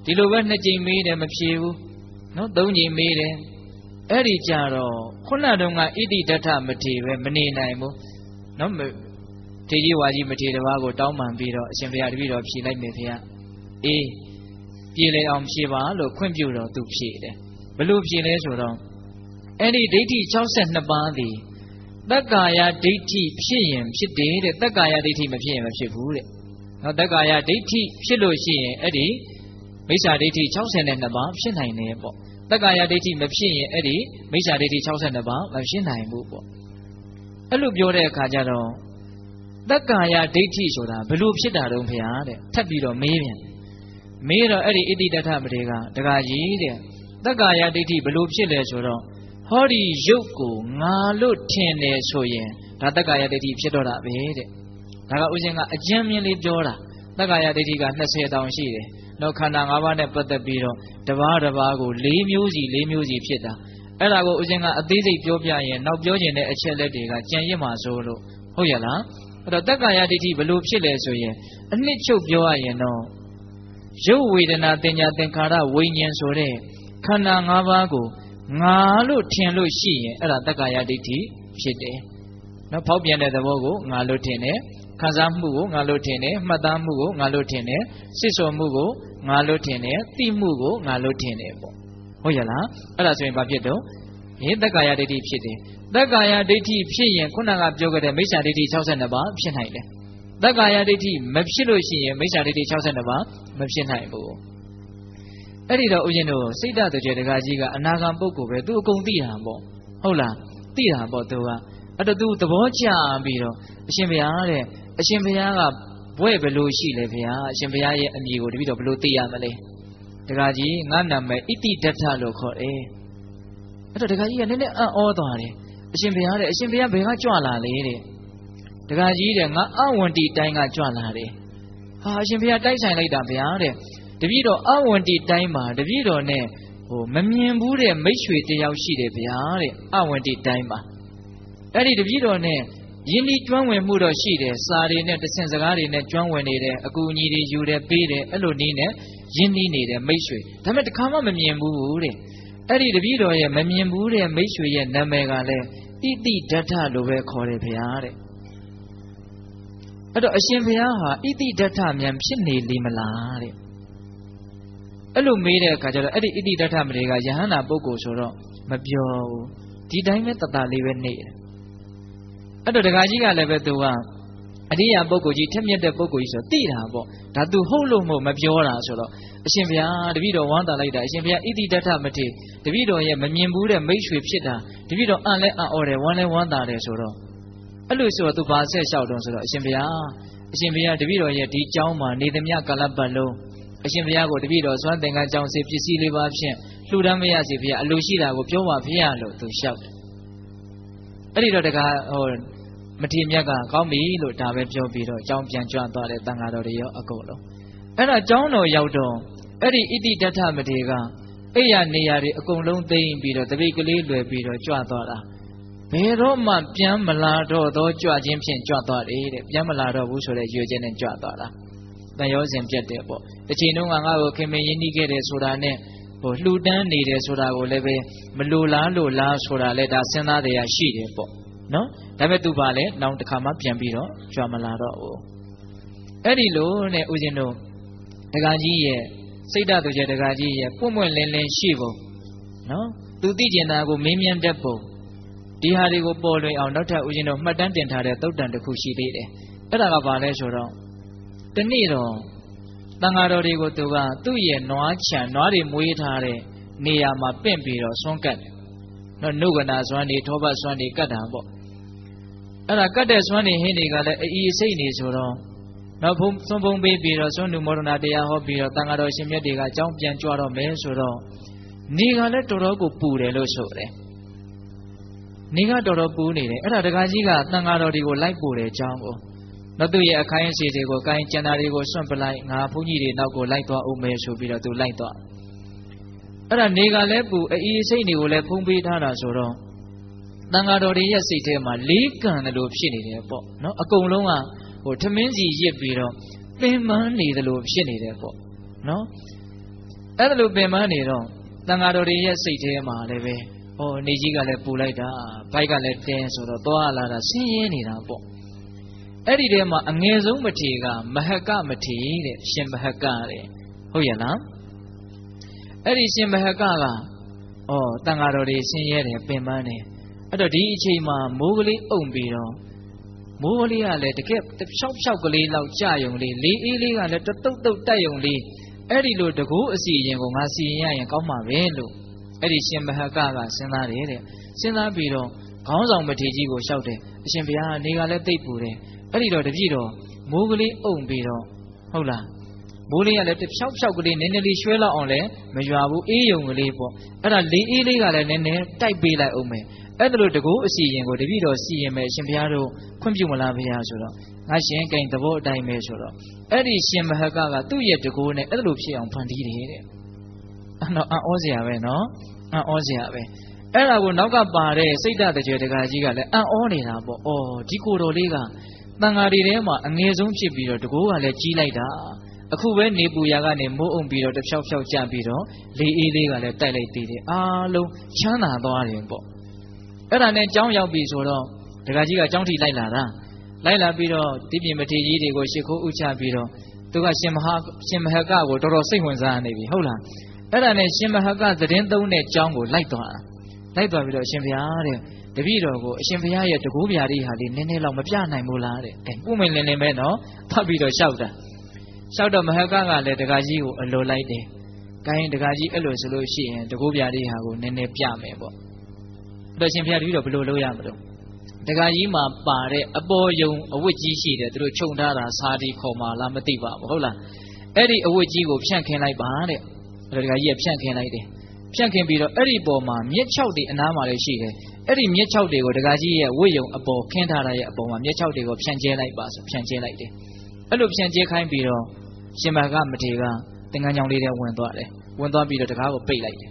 ဒီလိုပဲ2ကြိမ်မေးတယ်မဖြေဘူးနော်3ကြိမ်မေးတယ်အဲ့ဒီကြတော့ခုနတုန်းကဣတိဒဋ္ဌမထေပဲမနေနိုင်ဘူးနော်ထေကြီးဝါကြီးမထေတပါးကိုတောင်းပန်ပြီးတော့အရှင်ဘုရားတပည့်တော်ဖြေလိုက်မယ်ဖေ။အေးပြေလေအောင်ဖြေပါလို့ခွင့်ပြုတော့သူဖြေတယ်ဘလို့ဖြေလဲဆိုတော့အဲ့ဒီဒိဋ္ဌိ62ပါးသည်တက္ကာယဒိဋ္ဌိဖြစ်ရင်ဖြစ်တယ်တဲ့တက္ကာယဒိဋ္ဌိမဖြစ်ရင်မဖြစ်ဘူးတဲ့နော်တက္ကာယဒိဋ္ဌိဖြစ်လို့ရှိရင်အဲ့ဒီမိစ္ဆာဒိဋ္ဌိ62ပါးဖြစ်နိုင်တယ်ပေါ့တက္ကာယဒိဋ္ဌိမဖြစ်ရင်အဲ့ဒီမိစ္ဆာဒိဋ္ဌိ62ပါးမဖြစ်နိုင်ဘူးပေါ့အဲ့လိုပြောတဲ့အခါကျတော့တက္ကာယဒိဋ္ဌိဆိုတာဘလို့ဖြစ်တာတုံးဖေဟာတဲ့ထပ်ပြီးတော့မေးပြန်မေးတော့အဲ့ဒီဣတိတထမထေကတက္ကာကြီးတဲ့တက္ကာယဒိဋ္ဌိဘလို့ဖြစ်လဲဆိုတော့ဟောဒီရုပ်ကိုငါလို့ထင်တယ်ဆိုရင်ဒါတက္ကာယဒိဋ္ဌိဖြစ်တော့တာပဲတဲ့ဒါကဥစဉ်ကအကျဉ်းမြင်လေးပြောတာတက္ကာယဒိဋ္ဌိက20တောင်ရှိတယ်နောက်ခန္ဓာ၅ပါးနဲ့ပတ်သက်ပြီးတော့တပါးတစ်ပါးကို၄မျိုးစီဖြစ်တာအဲ့ဒါကိုဥစဉ်ကအသေးစိတ်ပြောပြရင်နောက်ပြောကျင်တဲ့အချက်လက်တွေကကြံရစ်မှာဆိုလို့ဟုတ်ရလားအဲ့တော့တက္ကာယဒိဋ္ဌိဘလို့ဖြစ်လဲဆိုရင်အနှစ်ချုပ်ပြောရရင်တော့ရုပ်ဝေဒနာသင်ညာသင်္ခါရဝိညာဉ်ဆိုတဲ့ခန္ဓာ၅ပါးကိုငါလို့ထင်လို့ရှိရင်အဲ့ဒါတက္ကာယဒိဋ္ဌိဖြစ်တယ်နော်ဖောက်ပြန်တဲ့သဘောကိုငါလို့ထင်တယ်ခံစားမှုကိုငါလို့ထင်တယ်မှတ်သားမှုကိုငါလို့ထင်တယ်စစ်စော်မှုကိုငါလို့ထင်တယ်သိမှုကိုငါလို့ထင်တယ်ပေါ့ဟုတ်ရလားအဲ့ဒါဆိုရင်ဘာဖြစ်တော့တက္ကာယဒိဋ္ဌိဖြစ်တယ်တက္ကာယဒိဋ္ဌိဖြစ်ရင်ခုနကပြောခဲ့တဲ့မိစ္ဆာဒိဋ္ဌိ62ပါးဖြစ်နိုင်တယ်တက္ကာယဒိဋ္ဌိမဖြစ်လို့ရှိရင်မိစ္ဆာဒိဋ္ဌိ62ပါးမဖြစ်နိုင်ဘူးအဲ့ဒီတော့ဦးဇင်းတို့စိတ်ဓာတ်တကကြီးကအနာဂံပုဂ္ဂိုလ်ပဲသူအကုန်သိတာပေါ့ဟုတ်လားသိတာပေါ့သူကအဲ့တော့သူသဘောကျပြီးတော့အရှင်ဘုရားတဲ့အရှင်ဘုရားကဘွဲ့ဘလို့ရှိလဲဘုရားအရှင်ဘုရားရဲ့အမည်ကိုတပည့်တော်ဘလို့သိရမလဲတကကြီးငါနာမည်ဣတိဒဋ္ဌလို့ခေါ်တယ်အဲ့တော့တကကြီးကနည်းနည်းအံ့ဩသွားတယ်အရှင်ဘုရားတဲ့အရှင်ဘုရားဘယ်ကကြွလာလဲတဲ့တကကြီးတဲ့ငါအဝန္တိတိုင်းကကြွလာတယ်ဟာအရှင်ဘုရားတိုက်ဆိုင်လိုက်တာဘုရားတဲ့တပည့်တော်အဝန္တိတိုင်းမှာတပည့်တော်နဲ့မမြင်ဘူးတဲ့မိတ်ဆွေတယောက်ရှိတယ်ဗျာတဲ့အဝန္တိတိုင်းမှာအဲ့ဒီတပည့်တော်နဲ့ယဉ်ဤကျွမ်းဝင်မှုတော့ရှိတယ်စာတွေနဲ့တဆင့်စကားတွေနဲ့ကျွမ်းဝင်နေတယ်အကူအညီတွေယူတယ်ပေးတယ်အဲ့လိုနည်းနဲ့ယဉ်ဤနေတယ်မိတ်ဆွေဒါပေမဲ့တခါမှမမြင်ဘူးတဲ့အဲ့ဒီတပည့်တော်ရဲ့မမြင်ဘူးတဲ့မိတ်ဆွေရဲ့နာမည်ကလည်းဣတိဒဋ္ဌလို့ပဲခေါ်တယ်ဗျာတဲ့အဲ့တော့အရှင်ဘုရားဟာဣတိဒဋ္ဌမြန်ဖြစ်နေလိမ့်မလားတဲ့အဲ့လိုမေးတဲ့အခါကျတော့အဲ့ဒီဣတိဒဋ္ဌမတွေကယဟန္တာပုဂ္ဂိုလ်ဆိုတော့မပြောဘူးဒီတိုင်းပဲတတလေးပဲနေတယ်အဲ့တော့ဒကာကြီးကလည်းပဲသူကအရိယာပုဂ္ဂိုလ်ကြီးထက်မြက်တဲ့ပုဂ္ဂိုလ်ကြီးဆိုသိတာပေါ့ဒါသူဟုတ်လို့မပြောတာဆိုတော့အရှင်ဘုရားတပည့်တော်ဝမ်းသာလိုက်တာအရှင်ဘုရားဣတိဒဋ္ဌမထေတပည့်တော်ရဲ့မမြင်ဘူးတဲ့မိတ်ဆွေဖြစ်တာတပည့်တော်အံ့လဲအံ့ဩတယ်ဝမ်းလဲဝမ်းသာတယ်ဆိုတော့အဲ့လိုဆိုတော့သူဘာဆက်လျှောက်တော့ဆိုတော့အရှင်ဘုရားတပည့်တော်ရဲ့ဒီကျောင်းမှာနေသမျှကာလပတ်လုံးအရှင်ဘုရားကိုတပည့်တော်စွမ်းသင်္ကန်းကျောင်းစေပစ္စည်းလေးပါဖြင့်လှူဒန်းမရစေဘုရားအလိုရှိတာကိုပြောပါဘုရားလို့သူလျှောက်တယ်အဲ့ဒီတော့တခါမထေမြတ်ကကောင်းပြီလို့ဒါပဲပြောပြီးတော့ကျောင်းပြန်ကြွသွားတယ်တန်ဃာတော်တွေရောအကုန်လုံးအဲ့ဒါကျောင်းတော်ရောက်တော့အဲ့ဒီဣတိဒဋ္ဌမထေကအိယာနေရာတွေအကုန်လုံးသိမ်းပြီးတော့တပိတ်ကလေးလွယ်ပြီးတော့ကြွသွားတာဘယ်တော့မှပြန်မလာတော့သောကြွခြင်းဖြင့်ကြွသွားတယ်တဲ့ပြန်မလာတော့ဘူးဆိုတဲ့ရွေချက်နဲ့ကြွသွားတာတန်ရောစဉ်ပြတ်တယ်ပေါ့တစ်ချိန်လုံးကငါ့ကိုခင်မင်းရင်းနှီးခဲ့တယ်ဆိုတာနဲ့လှူဒန်းနေတယ်ဆိုတာကိုလည်းပဲမလိုလားလို့လားဆိုတာလည်းဒါစဉ်းစားတရားရှိတယ်ပေါ့နော်ဒါပေမဲ့သူပါလေနောက်တစ်ခါမှပြန်ပြီးတော့ကြွမလာတော့ဘူးအဲ့ဒီလိုနဲ့ဦးဇင်းတို့ဒကာကြီးရဲ့စိတ်ဓာတ်သူကျဒကာကြီးရဲ့ပွင့်ပွင့်လင်းလင်းရှိပုံနော်သူသိကျင်တာကိုမင်းမြန်းတတ်ပုံဒီဟာတွေကိုပေါ်လွင်အောင်နောက်ထပ်ဦးဇင်းတို့မှတ်တမ်းတင်ထားတဲ့သုတ်တန်တစ်ခုရှိသေးတယ်အဲ့ဒါကဘာလဲဆိုတော့တနေ့တော့တန်ဃာတော်တွေကိုသူကသူ့ရဲ့နွားချံနွားတွေမွေးထားတဲ့နေရာမှာပင့်ပြီးတော့ဆွမ်းကတ်တယ်နော်နှုတ်ကနာဆွမ်းတွေထောပတ်ဆွမ်းတွေကတ်တာပေါ့အဲ့ဒါကတ်တဲ့ဆွမ်းတွေဟင်းတွေကလည်းအီအစိတ်နေဆိုတော့နောက်သုံးဖုံးပေးပြီးတော့ဆွမ်းနုမောဒနာတရားဟောပြီးတော့တန်ဃာတော်ရှင်မြတ်တွေကအကြောင်းပြန်ကြွတော့မယ်ဆိုတော့နေကလည်းတော်တော်ကိုပူတယ်လို့ဆိုတယ်နေကတော်တော်ပူနေတယ်အဲ့ဒါဒကာကြီးကတန်ဃာတော်တွေကိုလိုက်ပို့တယ်အကြောင်းကို နောက်သူရဲ့အခိုင်အစီတွေကိုကိုင်းကျန်တာတွေကိုစွန့်ပလိုက်ငါဘုန်းကြီးတွေနောက်ကိုလိုက်သွားအောင်မယ်ဆိုပြီးတော့သူလိုက်သွားအဲ့ဒါနေကလည်းပူအေးစိတ်တွေကိုလည်းဖုံးပေးထားတာဆိုတော့တန်ဃာတော်တွေရဲ့စိတ်ထဲမှာလေးကန်တယ်လို့ဖြစ်နေတယ်ပေါ့နော်အကုန်လုံးကဟိုထမင်းစီရစ်ပြီးတော့ပင်ပန်းနေတယ်လို့ဖြစ်နေတယ်ပေါ့နော်အဲ့ဒါလိုပင်ပန်းနေတော့တန်ဃာတော်တွေရဲ့စိတ်ထဲမှာလည်းပဲဟောနေကြီးကလည်းပူလိုက်တာဘိုက်ကလည်းတင်းဆိုတော့သွားလာတာဆင်းရဲနေတာပေါ့အဲ့ဒီထဲမှာအငယ်ဆုံးမထေကမဟကမထေတဲ့ရှင်မဟကတဲ့ဟုတ်ရဲ့လားအဲ့ဒီရှင်မဟကကတန်ဃာတော်တွေဆင်းရဲတယ်ပင်ပန်းတယ်အဲ့တော့ဒီအချိန်မှာမိုးကလေးအုံပြီးတော့မိုးကလေးကလည်းတကယ်ဖြောက်ကလေးလောက်ကြာယုံလေးလေးအေးလေးကလည်းတုတ်တက်ယုံလေးအဲ့ဒီလိုတကူအစီရင်ကိုငါစီရင်ရရင်ကောင်းမှာပဲလို့အဲ့ဒီရှင်မဟကကစဉ်းစားတယ်တဲ့စဉ်းစားပြီးတော့ခေါင်းဆောင်မထေကြီးကိုလျှောက်တယ်အရှင်ဘုရားနေကလည်းသိပ်ပူတယ်အဲ့ဒီတော့တပြည့်တော့မိုးကလေးအုံပြီးတော့ဟုတ်လားမိုးလေးကလည်းဖြောက်ကလေးနည်းနည်းလေးရွှဲလောက်အောင်လည်းမရွာဘူးအေးယုံကလေးပေါ့အဲ့ဒါလေးအေးလေးကလည်းနည်းနည်းတိုက်ပေးလိုက်အောင်မယ်အဲ့ဒါလိုတကူအစီရင်ကိုတပြည့်တော့စီရင်မယ်အရှင်ဘုရားတို့ခွင့်ပြုမလားဘုရားဆိုတော့ငါရှင်ကိန်းသဘောအတိုင်းပဲဆိုတော့အဲ့ဒီရှင်မဟကကသူ့ရဲ့တကူနဲ့အဲ့ဒါလိုဖြစ်အောင်ဖန်တီးတယ်တဲ့အဲ့တော့အံ့ဩစရာပဲနော်အံ့ဩစရာပဲအဲ့ဒါကိုနောက်ကပါတဲ့စိတ်ဓာတ်တကြွယ်တကာကြီးကလည်းအံ့ဩနေတာပေါ့ဒီကိုတော်လေးကတန်ဃာတွေထဲမှာအငယ်ဆုံးဖြစ်ပြီးတော့တကူကလည်းကြီးလိုက်တာအခုပဲနေပူရာကနေမိုးအုံပြီးတော့တဖြောက်ကြပြီးတော့လေအေးလေးကလည်းတိုက်လိုက်သေးတယ်အားလုံးချမ်းသာသွားတယ်ပေါ့အဲ့ဒါနဲ့ကျောင်းရောက်ပြီဆိုတော့ဒကာကြီးကကျောင်းထိလိုက်လာတာလိုက်လာပြီးတော့ဒီပြင်မထေကြီးတွေကိုရှ िख ိုးဥချပြီးတော့သူကရှင်မဟကကိုတော်တော်စိတ်ဝင်စားနေပြီဟုတ်လားအဲ့ဒါနဲ့ရှင်မဟကသတင်းသုံးတဲ့ကျောင်းကိုလိုက်သွားပြီးတော့အရှင်ဘုရားတဲ့တပည့်တော်ကိုအရှင်ဘုရားရဲ့တကူဗျာဒိဟာလေးနည်းနည်းလောက်မပြနိုင်ဘူးလားတဲ့ပုမင်လင်းပဲနော်ဖတ်ပြီးတော့လျှောက်တော့မဟကကလည်းဒကာကြီးကိုအလိုလိုက်တယ်။ကိုင်းဒကာကြီးအဲ့လိုဆိုလို့ရှိရင်တကူဗျာဒိဟာကိုနည်းနည်းပြမယ်ပေါ့။အဲ့ရှင်ဘုရားတပည့်တော်ဘယ်လိုလုပ်ရမလို့ဒကာကြီးမှာပါတဲ့အပေါ်ယုံအဝတ်ကြီးရှိတယ်သူတို့ခြုံထားတာစာတီခေါ်မှလားမသိပါဘူးဟုတ်လားအဲ့ဒီအဝတ်ကြီးကိုဖြန့်ခင်းလိုက်ပါတဲ့အဲ့ဒကာကြီးကဖြန့်ခင်းလိုက်တယ်ဖြန့်ခင်းပြီးတော့အဲ့ဒီပေါ်မှာမြက်6တွေအနားမှာလည်းရှိတယ်အဲ့ဒီမြက်6တွေကိုဒကာကြီးရဲ့ဝတ်ယုံအပေါ်ခင်းထားတဲ့အပေါ်မှာမြက်6တွေကိုဖြန့်ကျဲလိုက်ပါဆိုဖြန့်ကျဲလိုက်တယ်အဲ့လိုဖြန့်ကျဲခိုင်းပြီးတော့ရှင်မကမထေကသင်္ကန်းကြောင်လေးထဲဝင်သွားတယ်ဝင်သွားပြီးတော့တကားကိုပိတ်လိုက်တယ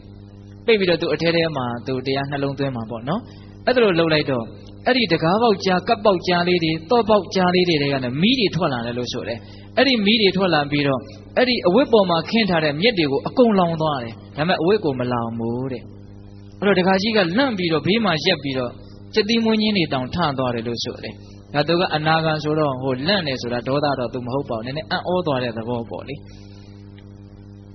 ်ပိတ်ပြီးတော့သူအထဲထဲမှာသူတရားနှလုံးသွင်းမှာပေါ့နော်အဲ့ဒါလိုလှုပ်လိုက်တော့အဲ့ဒီတကားပေါက်ကြားကပ်ပေါက်ကြားလေးတွေတော့ပေါက်ကြားလေးတွေကလည်းမီးတွေထွက်လာတယ်လို့ဆိုတယ်အဲ့ဒီမီးတွေထွက်လာပြီးတော့အဲ့ဒီအဝတ်ပေါ်မှာခင်းထားတဲ့မြက်တွေကိုအကုန်လောင်သွားတယ်ဒါပေမဲ့အဝတ်ကိုမလောင်ဘူးတဲ့အဲ့တော့တခါကြီးကလန့်ပြီးတော့ဘေးမှာရက်ပြီးတော့စက်တိမွင်းကြီးတွေတောင်ထသွားတယ်လို့ဆိုတယ်ဒါသူကအနာဂံဆိုတော့ဟိုလန့်နေဆိုတာဒေါသတော့သူမဟုတ်ပါဘူးနည်းနည်းအံ့ဩသွားတဲ့သဘောပေါ့လေ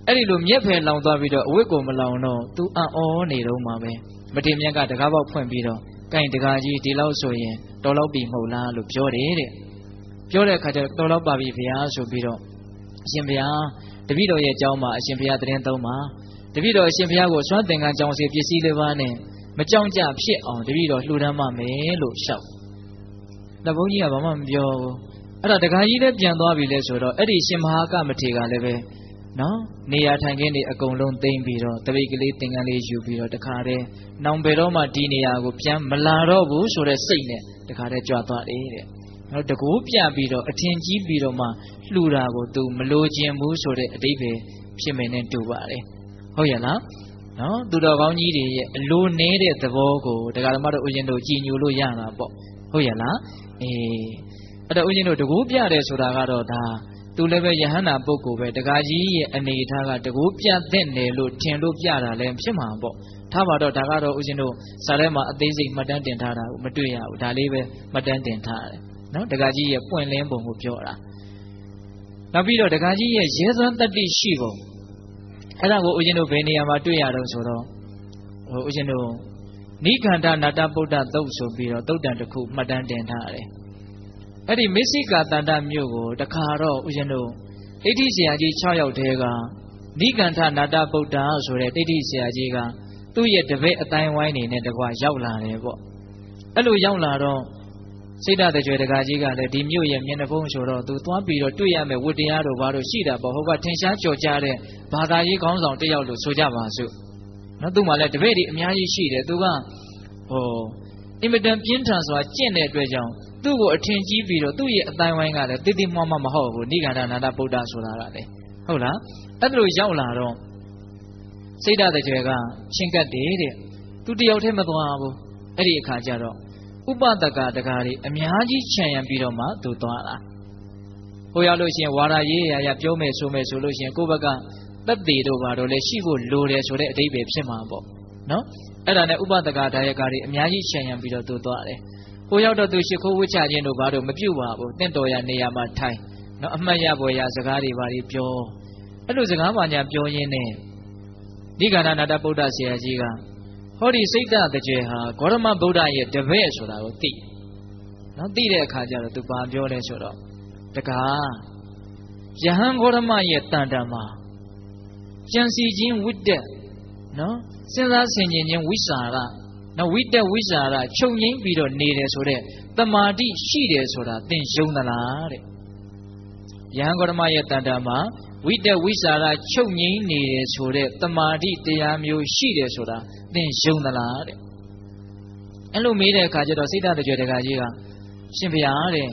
အဲ့ဒီလိုမြက်ဖယ်လောင်သွားပြီးတော့အဝတ်ကိုမလောင်တော့သူအံ့ဩနေတော့မှပဲမထေမြတ်ကတကားပေါက်ဖွင့်ပြီးတော့ကိုင်တကာကြီးဒီလောက်ဆိုရင်တော်လောက်ပြီမဟုတ်လားလို့ပြောတယ်တဲ့ပြောတဲ့အခါကျတော့တော်လောက်ပါပြီဘုရားဆိုပြီးတော့အရှင်ဘုရားတပည့်တော်ရဲ့အကြောင်းမှာအရှင်ဘုရားသတင်းသုံးပါတပည့်တော်အရှင်ဘုရားကိုစွမ်းသင်္ကန်းကြောင်းစီပစ္စည်းလေးပါးနဲ့မကြောက်ကြဖြစ်အောင်တပည့်တော်လှူဒန်းပါမယ်လို့လျှောက်တဘုန်းကြီးကဘာမှမပြောဘူးအဲ့ဒါတကာကြီးလည်းပြန်သွားပြီလဲဆိုတော့အဲ့ဒီရှင်မဟာကမထေကလည်းပဲနော်နေရာထိုင်ခင်းတွေအကုန်လုံးသိမ်းပြီးတော့တပိတ်ကလေးသင်္ကန်းလေးယူပြီးတော့တခါတည်းနောင်ဘယ်တော့မှဒီနေရာကိုပြန်မလာတော့ဘူးဆိုတဲ့စိတ်နဲ့တခါတည်းကြွသွားတယ်တဲ့နော်တကူပြပြီးတော့အထင်ကြီးပြီးတော့မှလှူတာကိုသူမလိုချင်ဘူးဆိုတဲ့အတိပ္ပယ်ဖြစ်မယ်နဲ့တူပါတယ်ဟုတ်ရဲ့လားနော်သူတော်ကောင်းကြီးတွေရဲ့အလိုနေတဲ့သဘောကိုတရားဓမ္မတို့ဦးဇင်းတို့ကြည်ညိုလို့ရတာပေါ့ဟုတ်ရဲ့လားအဲ့တော့ဦးဇင်းတို့တကူပြတယ်ဆိုတာကတော့ဒါသူလည်းပဲယဟန္တာပုဂ္ဂိုလ်ပဲတကာကြီးရဲ့အနေထားကတကူပြတ်တဲ့နယ်လို့ထင်လို့ပြတာလည်းဖြစ်မှာပေါ့ထားပါတော့ဒါကတော့ဦးဇင်းတို့စာထဲမှာအသေးစိတ်မှတ်တမ်းတင်ထားတာကိုမတွေ့ရဘူးဒါလေးပဲမှတ်တမ်းတင်ထားတယ်နော်တကာကြီးရဲ့ပွင့်လင်းပုံကိုပြောတာနောက်ပြီးတော့တကာကြီးရဲ့ရဲစွမ်းတတ္တိရှိပုံအဲ့ဒါကိုဦးဇင်းတို့ဘယ်နေရာမှာတွေ့ရတော့ဆိုတော့ဦးဇင်းတို့နိခန္ဓနာတဗုဒ္ဓသုတ်ဆိုပြီးတော့သုတ်တန်တစ်ခုမှတ်တမ်းတင်ထားတယ်အဲ့ဒီမစ္စိကာတန္တမြို့ကိုတခါတော့ဦးဇင်းတို့ဒိဋ္ဌိဆရာကြီး6ယောက်တည်းကနိကန္ထနာတဗုဒ္ဓဆိုတဲ့ဒိဋ္ဌိဆရာကြီးကသူ့ရဲ့တပည့်အတိုင်းဝိုင်းနေနဲ့တကွာရောက်လာတယ်ပေါ့အဲ့လိုရောက်လာတော့စိတ်ဓာတ်တကြွယ်တကာကြီးကလည်းဒီမြို့ရဲ့မျက်နှာဖုံးဆိုတော့သူသွားပြီးတော့တွေ့ရမယ်ဝတ္တရားတို့ဘာလို့ရှိတာပေါ့ဟိုကထင်ရှားကြော်ကြားတဲ့ဘာသာရေးခေါင်းဆောင်တစ်ယောက်လို့ဆိုကြပါစို့နော်သူ့မှာလည်းတပည့်တွေအများကြီးရှိတယ်သူကအင်မတန်ပြင်းထန်စွာကျင့်တဲ့အတွက်ကြောင့် သူ့ကိုအထင်ကြီးပြီးတော့သူ့ရဲ့အတိုင်းဝိုင်းကလည်းတိတိမွားမမဟုတ်ဘူးနိဂန္ဓနာတဗုဒ္ဓဆိုတာကလေဟုတ်လားအဲ့လိုရောက်လာတော့စိတ်ဓာတ်တကြွယ်ကချင်းကပ်တယ်တဲ့သူတယောက်တည်းမသွားဘူးအဲ့ဒီအခါကျတော့ဥပဒကတကားတွေအများကြီးခြံရံပြီးတော့မှသူသွားတာဟိုရောက်လို့ရှိရင်ဝါရရေးရပြောမယ်ဆိုမယ်ဆိုလို့ရှိရင်ကိုယ့်ဘက်ကသက်သေတို့ဘာလို့လဲရှိဖို့လိုတယ်ဆိုတဲ့အဓိပ္ပာယ်ဖြစ်မှာပေါ့နော်အဲ့ဒါနဲ့ဥပဒကဒါယကာတွေအများကြီးခြံရံပြီးတော့သူသွားတယ်ဟိုရောက်တော့သူရှိခိုးဝှချခြင်းတို့ဘာလို့မပြုတ်ပါဘူးတင့်တော်ရနေရာမှာထိုင်နော်အမှတ်ရပွဲရစကားတွေဘာတွေပြောအဲ့လိုစကားပါညာပြောရင်းနဲ့နိဂန္ဓနာတဗုဒ္ဓဆရာကြီးကဟောဒီစိတ်ဓာတ်တကြွယ်ဟာဂေါရမဗုဒ္ဓရဲ့တပည့်ဆိုတာကိုသိနော်သိတဲ့အခါကျတော့သူဘာပြောလဲဆိုတော့တကားယဟန်ဂေါရမရဲ့တန်တန်မှာကြံစီခြင်းဝိတ္တနော်စဉ်းစားဆင်ခြင်ခြင်းဝိสารနော်ဝိတ္တဝိสารချုပ်ငိမ့်ပြီးတော့နေတယ်ဆိုတဲ့တမာတိရှိတယ်ဆိုတာသင်ယုံသလားတဲ့ယဟန်ဂေါရမရဲ့တန်တန်မှာဝိတ္တဝိสารချုပ်ငိမ့်နေတယ်ဆိုတဲ့တမာတိတရားမျိုးရှိတယ်ဆိုတာသင်ယုံသလားတဲ့အဲ့လိုမေးတဲ့အခါကျတော့စိတ်ဓာတ်တကြွယ်တကာကြီးကရှင်ဗျာတဲ့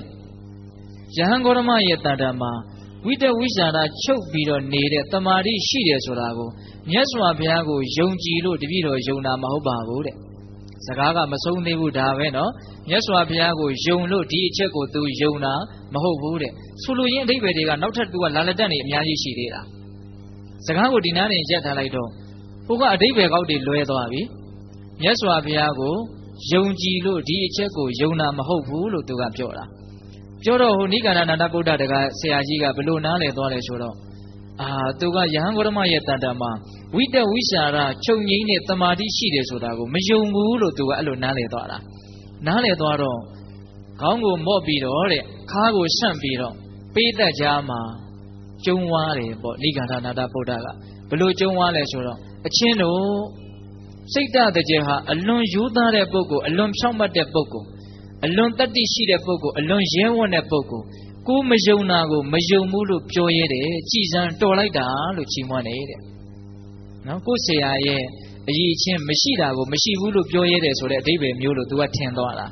ယဟန်ဂေါရမရဲ့တန်တန်မှာဝိတ္တဝိสารချုပ်ပြီးတော့နေတဲ့တမာတိရှိတယ်ဆိုတာကိုမြတ်စွာဘုရားကိုယုံကြည်လို့တပည့်တော်ယုံတာမဟုတ်ပါဘူးတဲ့စကားကမဆုံးသေးဘူးဒါပဲနော်မြတ်စွာဘုရားကိုယုံလို့ဒီအချက်ကိုသူယုံတာမဟုတ်ဘူးတဲ့ဆိုလိုရင်းအဓိပ္ပာယ်တွေကနောက်ထပ်သူကလာလက်တက်နေအများကြီးရှိသေးတာစကားကိုဒီနားနေရက်ထားလိုက်တော့ဟိုကအဓိပ္ပာယ်ကောက်တွေလွဲသွားပြီမြတ်စွာဘုရားကိုယုံကြည်လို့ဒီအချက်ကိုယုံတာမဟုတ်ဘူးလို့သူကပြောတာပြောတော့ဟိုနိဂန္ဓနာတဗုဒ္ဓတကဆရာကြီးကဘလို့နားလည်သွားလဲဆိုတော့သူကယဟန်ဂေါရမရဲ့တန်တန်မှာဝိတ္တဝိสารချုပ်ငိမ့်တဲ့တမာတိရှိတယ်ဆိုတာကိုမယုံဘူးလို့သူကအဲ့လိုနားလည်သွားတာနားလည်သွားတော့ခေါင်းကိုမော့ပြီးတော့တဲ့ခါးကိုဆန့်ပြီးတော့ပေးသက်ကြားမှာကျုံွားတယ်ပေါ့နိဂန္ဓနာတဗုဒ္ဓကဘလို့ကျုံွားလဲဆိုတော့အချင်းတို့စိတ်ဓာတ်တကြဟာအလွန်ရိုးသားတဲ့ပုဂ္ဂိုလ်အလွန်ဖြောင့်မတ်တဲ့ပုဂ္ဂိုလ်အလွန်တတ္တိရှိတဲ့ပုဂ္ဂိုလ်အလွန်ရဲဝံ့တဲ့ပုဂ္ဂိုလ်ကိုမယုံတာကိုမယုံဘူးလို့ပြောရဲတယ်ကြည်စံတော်လိုက်တာလို့ချီးမွမ်းနေတဲ့နော်ကိုဆရာရဲ့အရေးချင်းမရှိတာကိုမရှိဘူးလို့ပြောရဲတယ်ဆိုတဲ့အဓိပ္ပာယ်မျိုးလို့သူကထင်သွားတာ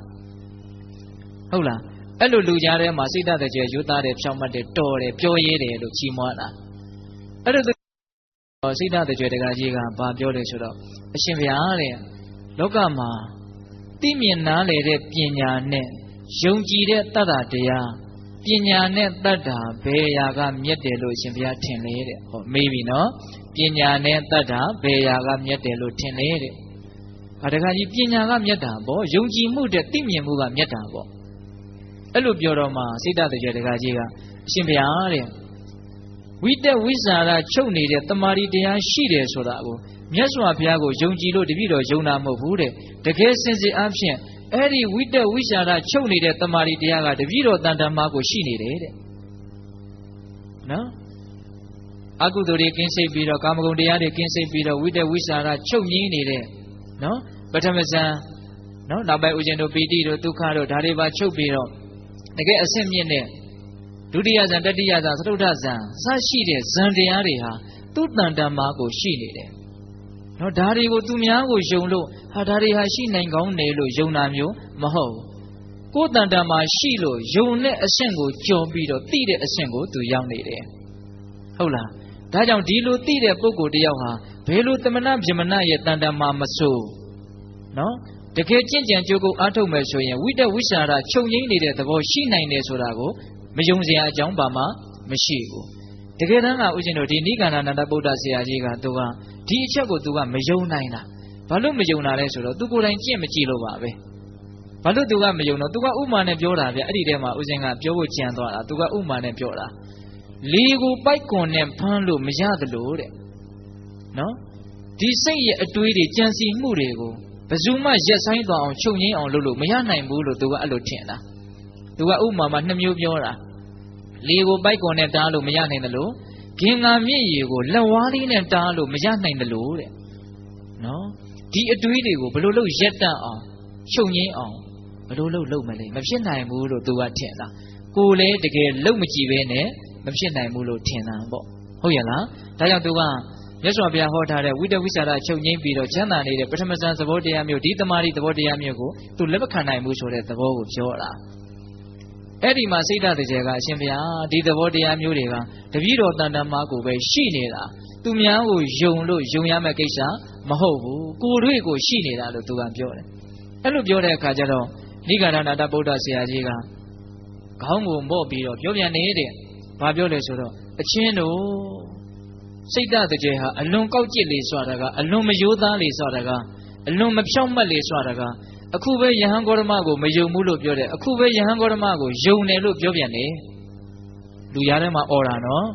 ဟုတ်လားအဲ့လိုလူကြားထဲမှာစိတ်ဓာတ်တကြရိုးသားတယ်ဖြောင့်မတ်တယ်တော်တယ်ပြောရဲတယ်လို့ချီးမွမ်းတာအဲ့လိုစိတ်ဓာတ်တကြတကကြီးကဘာပြောလဲဆိုတော့အရှင်ဘုရားတဲ့လောကမှာသိမြင်နားလည်တဲ့ပညာနဲ့ယုံကြည်တဲ့တတ္တတရားပညာနဲ့တတ္တာဘယ်ရာကမြတ်တယ်လို့အရှင်ဘုရားထင်လေတဲ့ဟောမေးပြီနော်ပညာနဲ့တတ္တာဘယ်ရာကမြတ်တယ်လို့ထင်လေတဲ့ဒါတကကြီးပညာကမြတ်တာပေါ့ယုံကြည်မှုတဲ့သိမြင်မှုကမြတ်တာပေါ့အဲ့လိုပြောတော့မှစိတ်ဓာတ်တကြတကကြီးကအရှင်ဘုရားတဲ့ဝိတ္တဝိสารချုပ်နေတဲ့တမာရီတရားရှိတယ်ဆိုတာကိုမြတ်စွာဘုရားကိုယုံကြည်လို့တပည့်တော်ယုံတာမဟုတ်ဘူးတဲ့တကယ်စင်စစ်အဖြစ်အဲ့ဒီဝိတ္တဝိสารချုပ်နေတဲ့တမာရီတရားကတပည့်တော်တန်တမာကိုရှိနေတယ်တဲ့နော်အကုသိုလ်တွေကင်းစိတ်ပြီးတော့ကာမဂုဏ်တရားတွေကင်းစိတ်ပြီးတော့ဝိတ္တဝိสารချုပ်ငြိမ်းနေတဲ့နော်ပထမဇန်နော်နောက်ပိုင်းဥကျင်တို့ပီတိတို့ဒုက္ခတို့ဒါတွေပါချုပ်ပြီးတော့တကယ်အဆင့်မြင့်တဲ့ဒုတိယဇန်တတိယဇန်သတုဋ္ဌဇန်စရှိတဲ့ဇန်တရားတွေဟာသူ့တန်တမာကိုရှိနေတယ်နော်ဒါတွေကိုသူများကိုယုံလို့ဒါတွေဟာရှိနိုင်ကောင်းတယ်လို့ယုံတာမျိုးမဟုတ်ဘူးကိုယ်တန်တမာရှိလို့ယုံတဲ့အဆင့်ကိုကျော်ပြီးတော့သိတဲ့အဆင့်ကိုသူရောက်နေတယ်ဟုတ်လားဒါကြောင့်ဒီလိုသိတဲ့ပုဂ္ဂိုလ်တယောက်ဟာဘယ်လိုတမနာဗြဟ္မဏရဲ့တန်တမာမဆိုးနော်တကယ်ကြင်ကြံကြိုးကိုအားထုတ်မယ်ဆိုရင်ဝိတ္တဝိสารချုပ်ငြိမ်းနေတဲ့သဘောရှိနိုင်တယ်ဆိုတာကိုမယုံစရာအကြောင်းပါမှမရှိဘူးတကယ်တမ်းကဥစဉ်တို့ဒီနိဂန္ဓနာတဗုဒ္ဓဆရာကြီးကသူကဒီအချက်ကိုသူကမယုံနိုင်တာဘာလို့မယုံတာလဲဆိုတော့သူကိုယ်တိုင်ကြင့်မကြည့်လို့ပါပဲဘာလို့သူကမယုံတော့သူကဥမာနဲ့ပြောတာဗျအဲ့ဒီထဲမှာဥစဉ်ကပြောဖို့ကြံသွားတာသူကဥမာနဲ့ပြောတာလေကိုပိုက်ကွန်နဲ့ဖမ်းလို့မရသလိုတဲ့နော်ဒီစိတ်ရဲ့အတွေးတွေကြံစီမှုတွေကိုဘယ်သူမှရက်ဆိုင်သွားအောင်ချုပ်ငိမ့်အောင်လုပ်လို့မရနိုင်ဘူးလို့သူကအဲ့လိုထင်တာသူကဥမာမှာနှစ်မျိုးပြောတာလေကိုပိုက်ကွန်နဲ့တားလို့မရနိုင်တယ်လို့ဂင်္ဂါမြင့်ရီကိုလက်ဝါးလေးနဲ့တားလို့မရနိုင်တယ်လို့တဲ့နော်ဒီအတွေးတွေကိုဘယ်လိုလုပ်ရက်တန့်အောင်ချုပ်ငိမ့်အောင်ဘယ်လိုလုပ်မလဲမဖြစ်နိုင်ဘူးလို့သူကထင်တာကိုယ်လည်းတကယ်လုပ်မကြည့်ပဲနဲ့မဖြစ်နိုင်ဘူးလို့ထင်တာပေါ့ဟုတ်ရဲ့လားဒါကြောင့်သူကမြတ်စွာဘုရားဟောထားတဲ့ဝိတ္တဝိสารချုပ်ငိမ့်ပြီးတော့ချမ်းသာနေတဲ့ပထမဇန်သဘောတရားမျိုးဒီတမာရီသဘောတရားမျိုးကိုသူလက်မခံနိုင်ဘူးဆိုတဲ့သဘောကိုပြောတာ အဲ့ဒီမှာစိတ်ဓာတ်တကြယ်ကအရှင်ဘုရားဒီသဘောတရားမျိုးတွေကတပည့်တော်တန်တမာကိုပဲရှိနေတာသူများကိုယုံလို့ယုံရမယ့်ကိစ္စမဟုတ်ဘူးကိုယ်တွေ့ကိုရှိနေတာလို့သူကပြောတယ်အဲ့လိုပြောတဲ့အခါကျတော့နိဂန္ဓနာတဗုဒ္ဓဆရာကြီးကခေါင်းကိုမော့ပြီးတော့ပြောပြန်နေတဲ့ဘာပြောလဲဆိုတော့အချင်းတို့စိတ်ဓာတ်တကြယ်ဟာအလွန်ကောက်ကျစ်လေဆိုတာကအလွန်မယိုးသားလေဆိုတာကအလွန်မဖြောင့်မတ်လေဆိုတာကအခုပဲယဟန်ဂေါတမကိုမယုံဘူးလို့ပြောတယ်အခုပဲယဟန်ဂေါတမကိုယုံတယ်လို့ပြောပြန်တယ်လူရားထဲမှာអော်တာနော်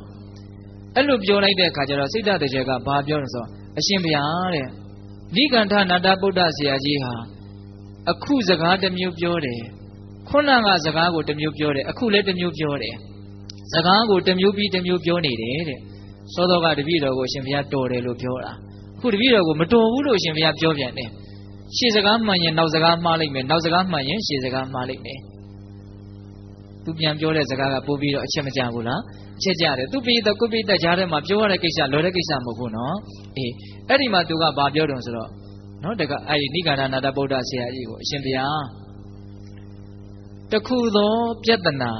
အဲ့လိုပြောလိုက်တဲ့အခါကျတော့စိတ်ဓာတ်တကြယ်ကဘာပြောလဲဆိုတော့အရှင်ဘုရားတဲ့နိဂန္ဓနာတဗုဒ္ဓဆရာကြီးဟာအခုစကားတစ်မျိုးပြောတယ်ခုနကစကားကိုတစ်မျိုးပြောတယ်အခုလည်းတစ်မျိုးပြောတယ်စကားကိုတစ်မျိုးပြီးတစ်မျိုးပြောနေတယ်တဲ့စောစောကတပည့်တော်ကိုအရှင်ဘုရားတော်တယ်လို့ပြောတာအခုတပည့်တော်ကိုမတော်ဘူးလို့အရှင်ဘုရားပြောပြန်တယ်ရှေ့စကားမှန်ရင်နောက်စကားမှားလိုက်မယ်နောက်စကားမှန်ရင်ရှေ့စကားမှားလိုက်မယ်သူပြန်ပြောတဲ့စကားကပို့ပြီးတော့အချက်မကျဘူးလားအချက်ကျတယ်သူပြီးတော့ကိုပိတ္တကြားထဲမှာပြောရတဲ့ကိစ္စလောတဲ့ကိစ္စမဟုတ်ဘူးနော်အေးအဲ့ဒီမှာသူကဘာပြောတုံဆိုတော့နော်တကအဲ့ဒီနိဂန္ဓနာတဗုဒ္ဓဆရာကြီးကိုအရှင်ဘုရားတခုသောပြဿနာ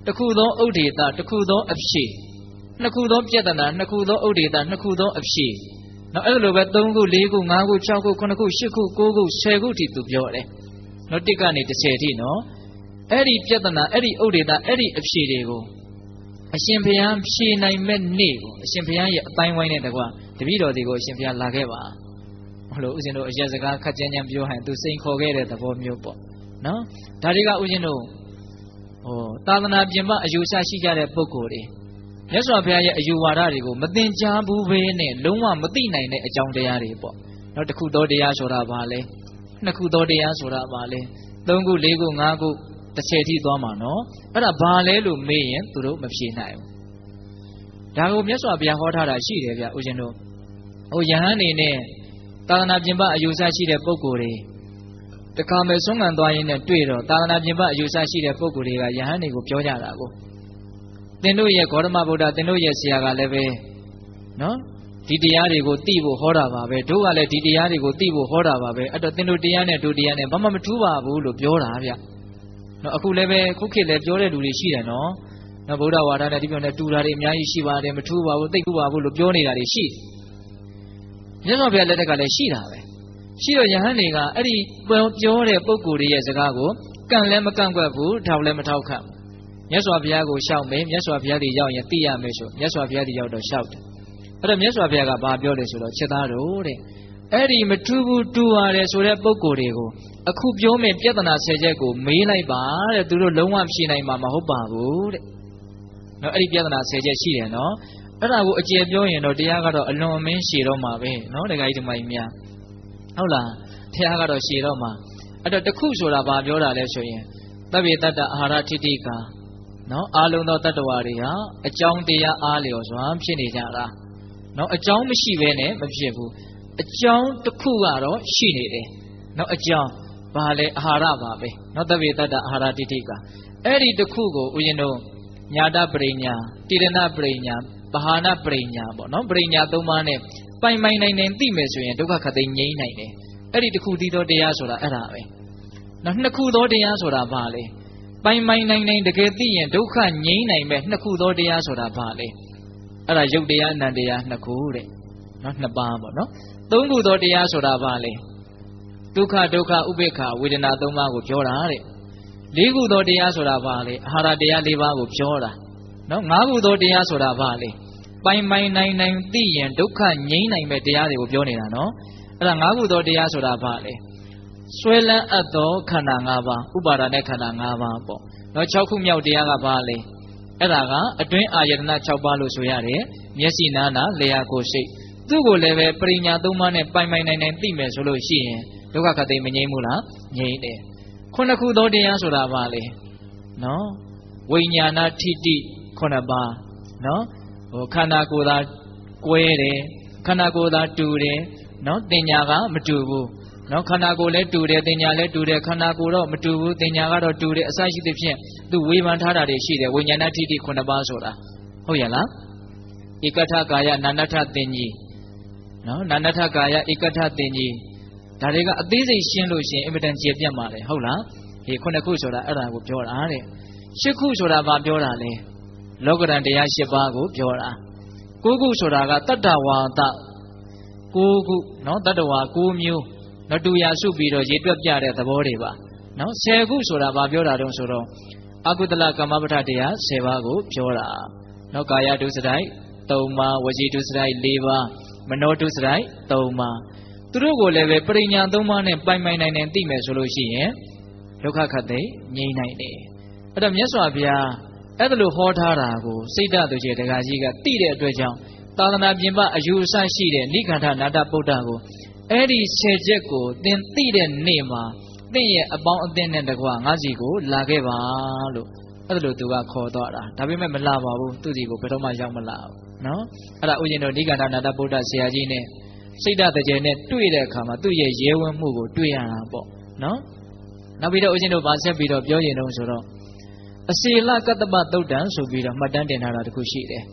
တခုသောဥဒိတတခုသောအဖြေနှစ်ခုသောပြဿနာနှစ်ခုသောဥဒိတနှစ်ခုသောအဖြေနော်အဲ့လိုပဲ3ခု4ခု5ခု6ခု9ခု10ခု9ခု10ခုထိသူပြောတယ်နော်1ကနေ10ထိနော်အဲ့ဒီပြဿနာအဲ့ဒီဥဒိတအဲ့ဒီအဖြေတွေကိုအရှင်ဘုရားဖြေနိုင်မဲ့နေ့ကိုအရှင်ဘုရားရဲ့အတိုင်းဝိုင်းနဲ့တကွာတပည့်တော်ဒီကိုအရှင်ဘုရားလာခဲ့ပါဘလို့ဦးဇင်းတို့အရက်စကားခက်ကြမ်းကြမ်းပြောဟန်သူစိန်ခေါ်ခဲ့တဲ့သဘောမျိုးပေါ့နော်ဒါတွေကဦးဇင်းတို့သာသနာပြင်ပအယူဆရှိကြတဲ့ပုဂ္ဂိုလ်တွေမြတ်စွာဘုရားရဲ့အယူဝါဒတွေကိုမသင်ကြားဘူးပဲနဲ့လုံးဝမသိနိုင်တဲ့အကြောင်းတရားတွေပေါ့နော်တစ်ခုသောတရားဆိုတာဘာလဲနှစ်ခုသောတရားဆိုတာဘာလဲ3ခု4ခု5ခု10ထိသွားမှာနော်အဲ့ဒါဘာလဲလို့မေးရင်သူတို့မဖြေနိုင်ဘူးဒါကိုမြတ်စွာဘုရားဟောထားတာရှိတယ်ဗျဦးဇင်းတို့ယဟန်နေနဲ့သာသနာပြင်ပအယူဆရှိတဲ့ပုဂ္ဂိုလ်တွေတခါမဲ့ဆုံးခံသွားရင်းနဲ့တွေ့တော့သာသနာပြင်ပအယူဆရှိတဲ့ပုဂ္ဂိုလ်တွေကယဟန်တွေကိုပြောကြတာကိုသင်တို့ရဲ့ဂေါတမဗုဒ္ဓသင်တို့ရဲ့ဆရာကလည်းပဲနော်ဒီတရားတွေကိုသိဖို့ဟောတာပါပဲတို့ကလည်းဒီတရားတွေကိုသိဖို့ဟောတာပါပဲအဲ့တော့သင်တို့တရားနဲ့တို့တရားနဲ့ဘာမှမထူးပါဘူးလို့ပြောတာဗျနော်အခုလည်းပဲခုခေတ်လည်းပြောတဲ့လူတွေရှိတယ်နော်နော်ဗုဒ္ဓဝါဒနဲ့ဒီပြောနဲ့တူတာတွေအများကြီးရှိပါတယ်မထူးပါဘူးသိပ်ထူးပါဘူးလို့ပြောနေတာတွေရှိမြတ်စွာဘုရားလက်ထက်ကလည်းရှိတာပဲရှိတော့ယဟန်တွေကအဲ့ဒီပြောတဲ့ပုဂ္ဂိုလ်တွေရဲ့စကားကိုကန့်လည်းမကန့်ကွက်ဘူးထောက်လည်းမထောက်ခံမြတ်စွာဘုရားကိုရှောက်မယ်မြတ်စွာဘုရားတွေရောက်ရင်သိရမယ်ဆိုမြတ်စွာဘုရားတွေရောက်တော့ရှောက်တယ်အဲ့တော့မြတ်စွာဘုရားကဘာပြောလဲဆိုတော့ချက်သားတို့တဲ့အဲ့ဒီမထူးဘူးတူရတယ်ဆိုတဲ့ပုဂ္ဂိုလ်တွေကိုအခုပြောမယ်ပြဿနာ10ချက်ကိုမေးလိုက်ပါတဲ့သူတို့လုံးဝဖြေနိုင်မှာမဟုတ်ပါဘူးတဲ့နော်အဲ့ဒီပြဿနာ10ချက်ရှိတယ်နော်အဲ့ဒါကိုအကျေပြောရင်တော့တရားကတော့အလွန်အမင်းရှည်တော့မှာပဲနော်တခါကြီးဒီမိုင်းများဟုတ်လားတရားကတော့ရှည်တော့မှာအဲ့တော့တခုဆိုတာဘာပြောတာလဲဆိုရင်သဗ္ဗေတ္တအာဟာရထိတိကာနော်အာလုံသောတတ္တဝါတွေဟာအကြောင်းတရားအားလျော်စွာဖြစ်နေကြတာနော်အကြောင်းမရှိဘဲနဲ့မဖြစ်ဘူးအကြောင်းတစ်ခုကတော့ရှိနေတယ်နော်အကြောင်းဘာလဲအာဟာရပါပဲနော်သဗ္ဗေတ္တအာဟာရထိတိကာအဲ့ဒီတစ်ခုကိုဦးဇင်းတို့ညာတပရိညာတိရဏပရိညာပဟာနပရိညာပေါ့နော်ပရိညာ၃ပါးနဲ့ပိုင်ပိုင်နိုင်နိုင်သိမယ်ဆိုရင်ဒုက္ခခသိငြိမ်းနိုင်တယ်အဲ့ဒီတစ်ခုတည်းသောတရားဆိုတာအဲ့ဒါပဲနော်နှစ်ခုသောတရားဆိုတာဘာလဲပိုင်ပိုင်နိုင်နိုင်တကယ်သိရင်ဒုက္ခငြိမ်းနိုင်မဲ့နှစ်ခုသောတရားဆိုတာဘာလဲအဲ့ဒါယုတ်တရားအနန္တရားနှစ်ခုတဲ့နော်နှစ်ပါးပေါ့နော်သုံးခုသောတရားဆိုတာဘာလဲဒုက္ခဒုက္ခဥပေက္ခဝေဒနာ၃ပါးကိုပြောတာတဲ့လေးခုသောတရားဆိုတာဘာလဲအာဟာရတရား၄ပါးကိုပြောတာနော်၅ခုသောတရားဆိုတာဘာလဲပိုင်ပိုင်နိုင်နိုင်သိရင်ဒုက္ခငြိမ်းနိုင်မဲ့တရားတွေကိုပြောနေတာနော်အဲ့ဒါ၅ခုသောတရားဆိုတာဘာလဲဆွဲလန်းအပ်သောခန္ဓာ၅ပါးဥပါဒာနဲ့ခန္ဓာ၅ပါးပေါ့နော်6ခုမြောက်တရားကဘာလဲအဲ့ဒါကအတွင်းအာယတနာ6ပါးလို့ဆိုရတယ်မျက်စိနာနာလျှာကိုယ်စိတ်သူ့ကိုလည်းပဲပရိညာ၃ပါးနဲ့ပိုင်ပိုင်နိုင်နိုင်သိမယ်ဆိုလို့ရှိရင်ဒုက္ခခသိမငြိမ်းဘူးလားငြိမ်းတယ်ခုနှစ်ခုသောတရားဆိုတာဘာလဲနော်ဝိညာဏထိတိ9ပါးနော်ခန္ဓာကိုယ်သာကွဲတယ်ခန္ဓာကိုယ်သာတူတယ်နော်တင်ညာကမတူဘူးနော်ခန္ဓာကိုယ်လည်းတူတယ်တင်ညာလည်းတူတယ်ခန္ဓာကိုယ်တော့မတူဘူးတင်ညာကတော့တူတယ်အစရှိသဖြင့်သူဝေဖန်ထားတာတွေရှိတယ်ဝိညာဏထိတိ9ပါးဆိုတာဟုတ်ရလားဧကထကာယနာနထသင်ကြီးနော်နာနထကာယဧကထသင်ကြီးဒါတွေကအသေးစိတ်ရှင်းလို့ရှိရင်အင်မတန်ကျေပြတ်ပါတယ်ဟုတ်လားဒီခုနှစ်ခုဆိုတာအဲ့ဒါကိုပြောတာတဲ့ ရှစ်ခုဆိုတာဘာပြောတာလဲလောကဓာတ်တရား၈ပါးကိုပြောတာ၉ခုဆိုတာကတတ္တဝါဒ၉ခုနော်တတ္တဝါ၉မျိုးနော်တူရာစုပြီးတော့ရေတွက်ပြတဲ့သဘောတွေပါနော်10ခုဆိုတာဘာပြောတာတုံးဆိုတော့အကုသလကမ္မပဋ္ဌတရား10ပါးကိုပြောတာနော်ကာယဒုစရိုက်3ပါးဝစီဒုစရိုက်4ပါးမနောဒုစရိုက်3ပါးသူတို့ကိုလည်းပဲပရိညာ3ပါးနဲ့ပိုင်နိုင်သိမယ်ဆိုလို့ရှိရင်ဒုက္ခခတ်သိငြိမ်းနိုင်တယ်အဲ့တော့မြတ်စွာဘုရားအဲ့ဒါလိုဟောထားတာကိုစိတ်ဓာတ်သူကြီးတရားကြီးကသိတဲ့အတွက်ကြောင့်သာသနာပြင်ပအယူအဆရှိတဲ့နိခန္ဓနာတဗုဒ္ဓကိုအဲ့ဒီ10ချက်ကိုသင်သိတဲ့နေ့မှာသင်ရဲ့အပေါင်းအသင်းနဲ့တကွာငါးစီကိုလာခဲ့ပါလို့အဲ့ဒါလိုသူကခေါ်သွားတာဒါပေမဲ့မလာပါဘူးသူ့စီကိုဘယ်တော့မှရောက်မလာဘူးနော်အဲ့ဒါဥရှင်တို့နိခန္ဓနာတဗုဒ္ဓဆရာကြီးနဲ့စိတ်ဓာတ်တကြယ်နဲ့တွေ့တဲ့အခါမှာသူ့ရဲ့ရဲဝံ့မှုကိုတွေ့ရတာပေါ့နော်နောက်ပြီးတော့ဥရှင်တို့ဗာဆက်ပြီးတော့ပြောရင်တော့ဆိုတော့အစေလကတ္တပသုတ်တံဆိုပြီးတော့မှတ်တမ်းတင်ထားတာတခုရှိတယ်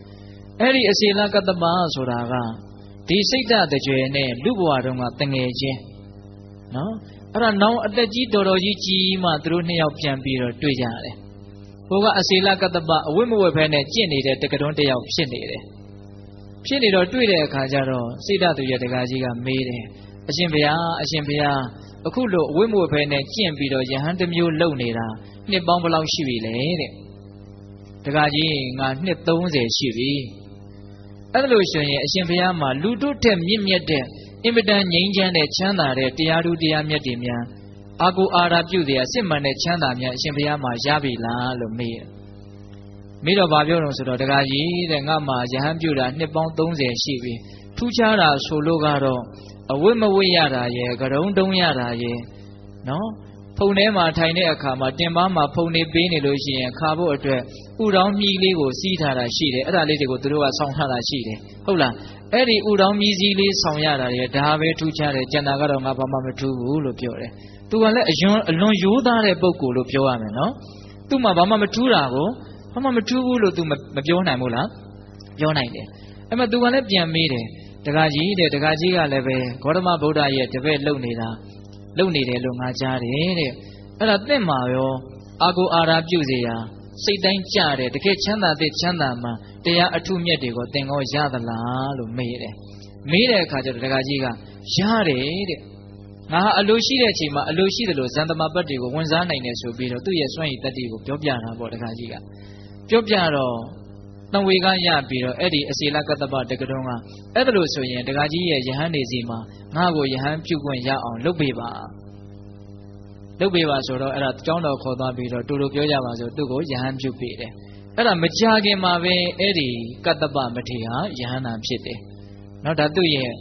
အဲ့ဒီအစေလကတ္တပဆိုတာကဒီစိတ်ဓာတ်တကြွယ်နဲ့လူဘဝတုန်းကတငယ်ချင်းနော်အဲ့ဒါနောင်အသက်ကြီးတော်တော်ကြီးကြီးမှသူတို့နှစ်ယောက်ပြန်ပြီးတော့တွေ့ကြရတယ်ဟိုကအစေလကတ္တပအဝိမဝဲဖဲနဲ့ကျင့်နေတဲ့တက္ကတွန်းတစ်ယောက်ဖြစ်နေတယ်ဖြစ်နေတော့တွေ့တဲ့အခါကျတော့စိတ်ဓာတ်သူရဲ့တရားကြီးကမေးတယ်အရှင်ဘုရားအခုလိုအဝိမဝဲဖဲနဲ့ကျင့်ပြီးတော့ယဟန်တစ်မျိုးလုံနေတာနှစ်ပေါင်းဘယ်လောက်ရှိပြီလဲတဲ့တရားကြီးငါနှစ်30ရှိပြီအဲ့ဒါလို့ဆိုရင်အရှင်ဘုရားမှာလူတို့ထက်မြင့်မြတ်တဲ့အင်မတန်ငြိမ်းချမ်းတဲ့ချမ်းသာတဲ့တရားဓုတရားမြတ်တွေများအာကိုအာရပြုတဲ့စစ်မှန်တဲ့ချမ်းသာများအရှင်ဘုရားမှာရပြီလားလို့မေးတော့ဘာပြောတော့ဆိုတော့တရားကြီးတဲ့ငါမှာယဟန်ပြုတာနှစ်ပေါင်း30ရှိပြီထူးခြားတာဆိုလို့ကတော့အဝိမဝိရတာရဲ့ကရုံတုံးရတာရဲ့နော်ဖုန်ထဲမှာထိုင်တဲ့အခါမှာတင်ပါမှာဖုန်နေပေးနေလို့ရှိရင်ခါဖို့အတွက်ဥတောင်းမြည်လေးကိုစီးထားတာရှိတယ်အဲ့ဒါလေးတွေကိုသူတို့ကဆောင်းထားတာရှိတယ်ဟုတ်လားအဲ့ဒီဥတောင်းမြည်စည်းလေးဆောင်းရတာရဲ့ဒါပဲထူးခြားတယ်ကျန်တာကတော့ငါဘာမှမထူးဘူးလို့ပြောတယ်သူကလည်းအလွန်ရိုးသားတဲ့ပုဂ္ဂိုလ်လို့ပြောရမယ်နော်သူ့မှာဘာမှမထူးတာကိုဘာမှမထူးဘူးလို့သူမပြောနိုင်ဘူးလားပြောနိုင်တယ်အဲ့မဲ့သူကလည်းပြန်မေးတယ်တက္ကကြီးတဲ့တက္ကကြီးကလည်းပဲဂေါတမဗုဒ္ဓရဲ့တပည့်လုံနေတယ်လို့ငါကြားတယ်တဲ့အဲ့ဒါသင့်မှာရောအာကိုအာရပြုစေရာစိတ်တိုင်းကြတယ်တကယ်ချမ်းသာတဲ့ချမ်းသာမှတရားအထုမြတ်တွေကိုသင်ကောရသလားလို့မေးတယ်မေးတဲ့အခါကျတော့တက္ကကြီးကရတယ်တဲ့ငါဟာအလိုရှိတဲ့အချိန်မှာအလိုရှိတယ်လို့ဇန်သမပတ်တွေကိုဝန်စားနိုင်တယ်ဆိုပြီးတော့သူ့ရဲ့စွန့်ရည်တတ္တိကိုပြောပြတာပေါ့တက္ကကြီးကပြောပြတော့တံဝေကရပြီးတော့အဲ့ဒီအစီလကတ္တပတက္ကတုံးကအဲ့ဒါလို့ဆိုရင်တက္ကကြီးရဲ့ယဟန်နေစီမှာငါ့ကိုယဟန်ပြုခွင့်ရအောင်လုပ်ပေးပါဆိုတော့အဲ့ဒါကျောင်းတော်ခေါ်သွားပြီးတော့တူတူပြောကြပါဆိုသူ့ကိုယဟန်ပြုပေးတယ်အဲ့ဒါမကြခင်မှာပဲအဲ့ဒီကတ္တပမထေရဟာယဟန်နာဖြစ်တယ်နော်ဒါသူ့ရဲ့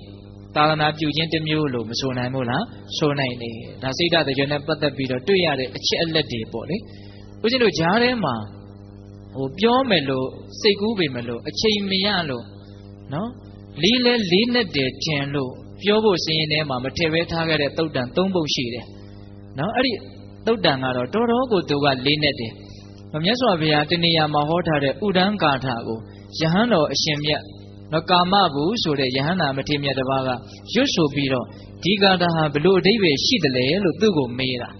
သာသနာပြုခြင်းတစ်မျိုးလို့မဆိုနိုင်ဘူးလားဆိုနိုင်တယ်ဒါစိတ်ဓာတ်တရားနဲ့ပတ်သက်ပြီးတော့တွေ့ရတဲ့အချက်အလက်တွေပေါ့လေဦးဇင်းတို့ဂျားထဲမှာပြောမယ်လို့စိတ်ကူးပေမဲ့လို့အချိန်မရလို့နော်လေးနဲ့တည်းထင်လို့ပြောဖို့စရင်ထဲမှာမထည့်ပဲထားခဲ့တဲ့သုတ်တန်၃ပုဒ်ရှိတယ်နော်အဲ့ဒီသုတ်တန်ကတော့တော်တော်ကိုသူကလေးနဲ့တည်းမြတ်စွာဘုရားတဏှာမှာဟောထားတဲ့ဥဒန်းကာထာကိုယဟန်တော်အရှင်မြတ်နော်ကာမဘူးဆိုတဲ့ယဟန်နာမထေရမြတ်တစ်ပါးကရွတ်ဆိုပြီးတော့ဒီကာထာဟာဘလို့အဓိပ္ပာယ်ရှိတယ်လေလို့သူ့ကိုမေးတာ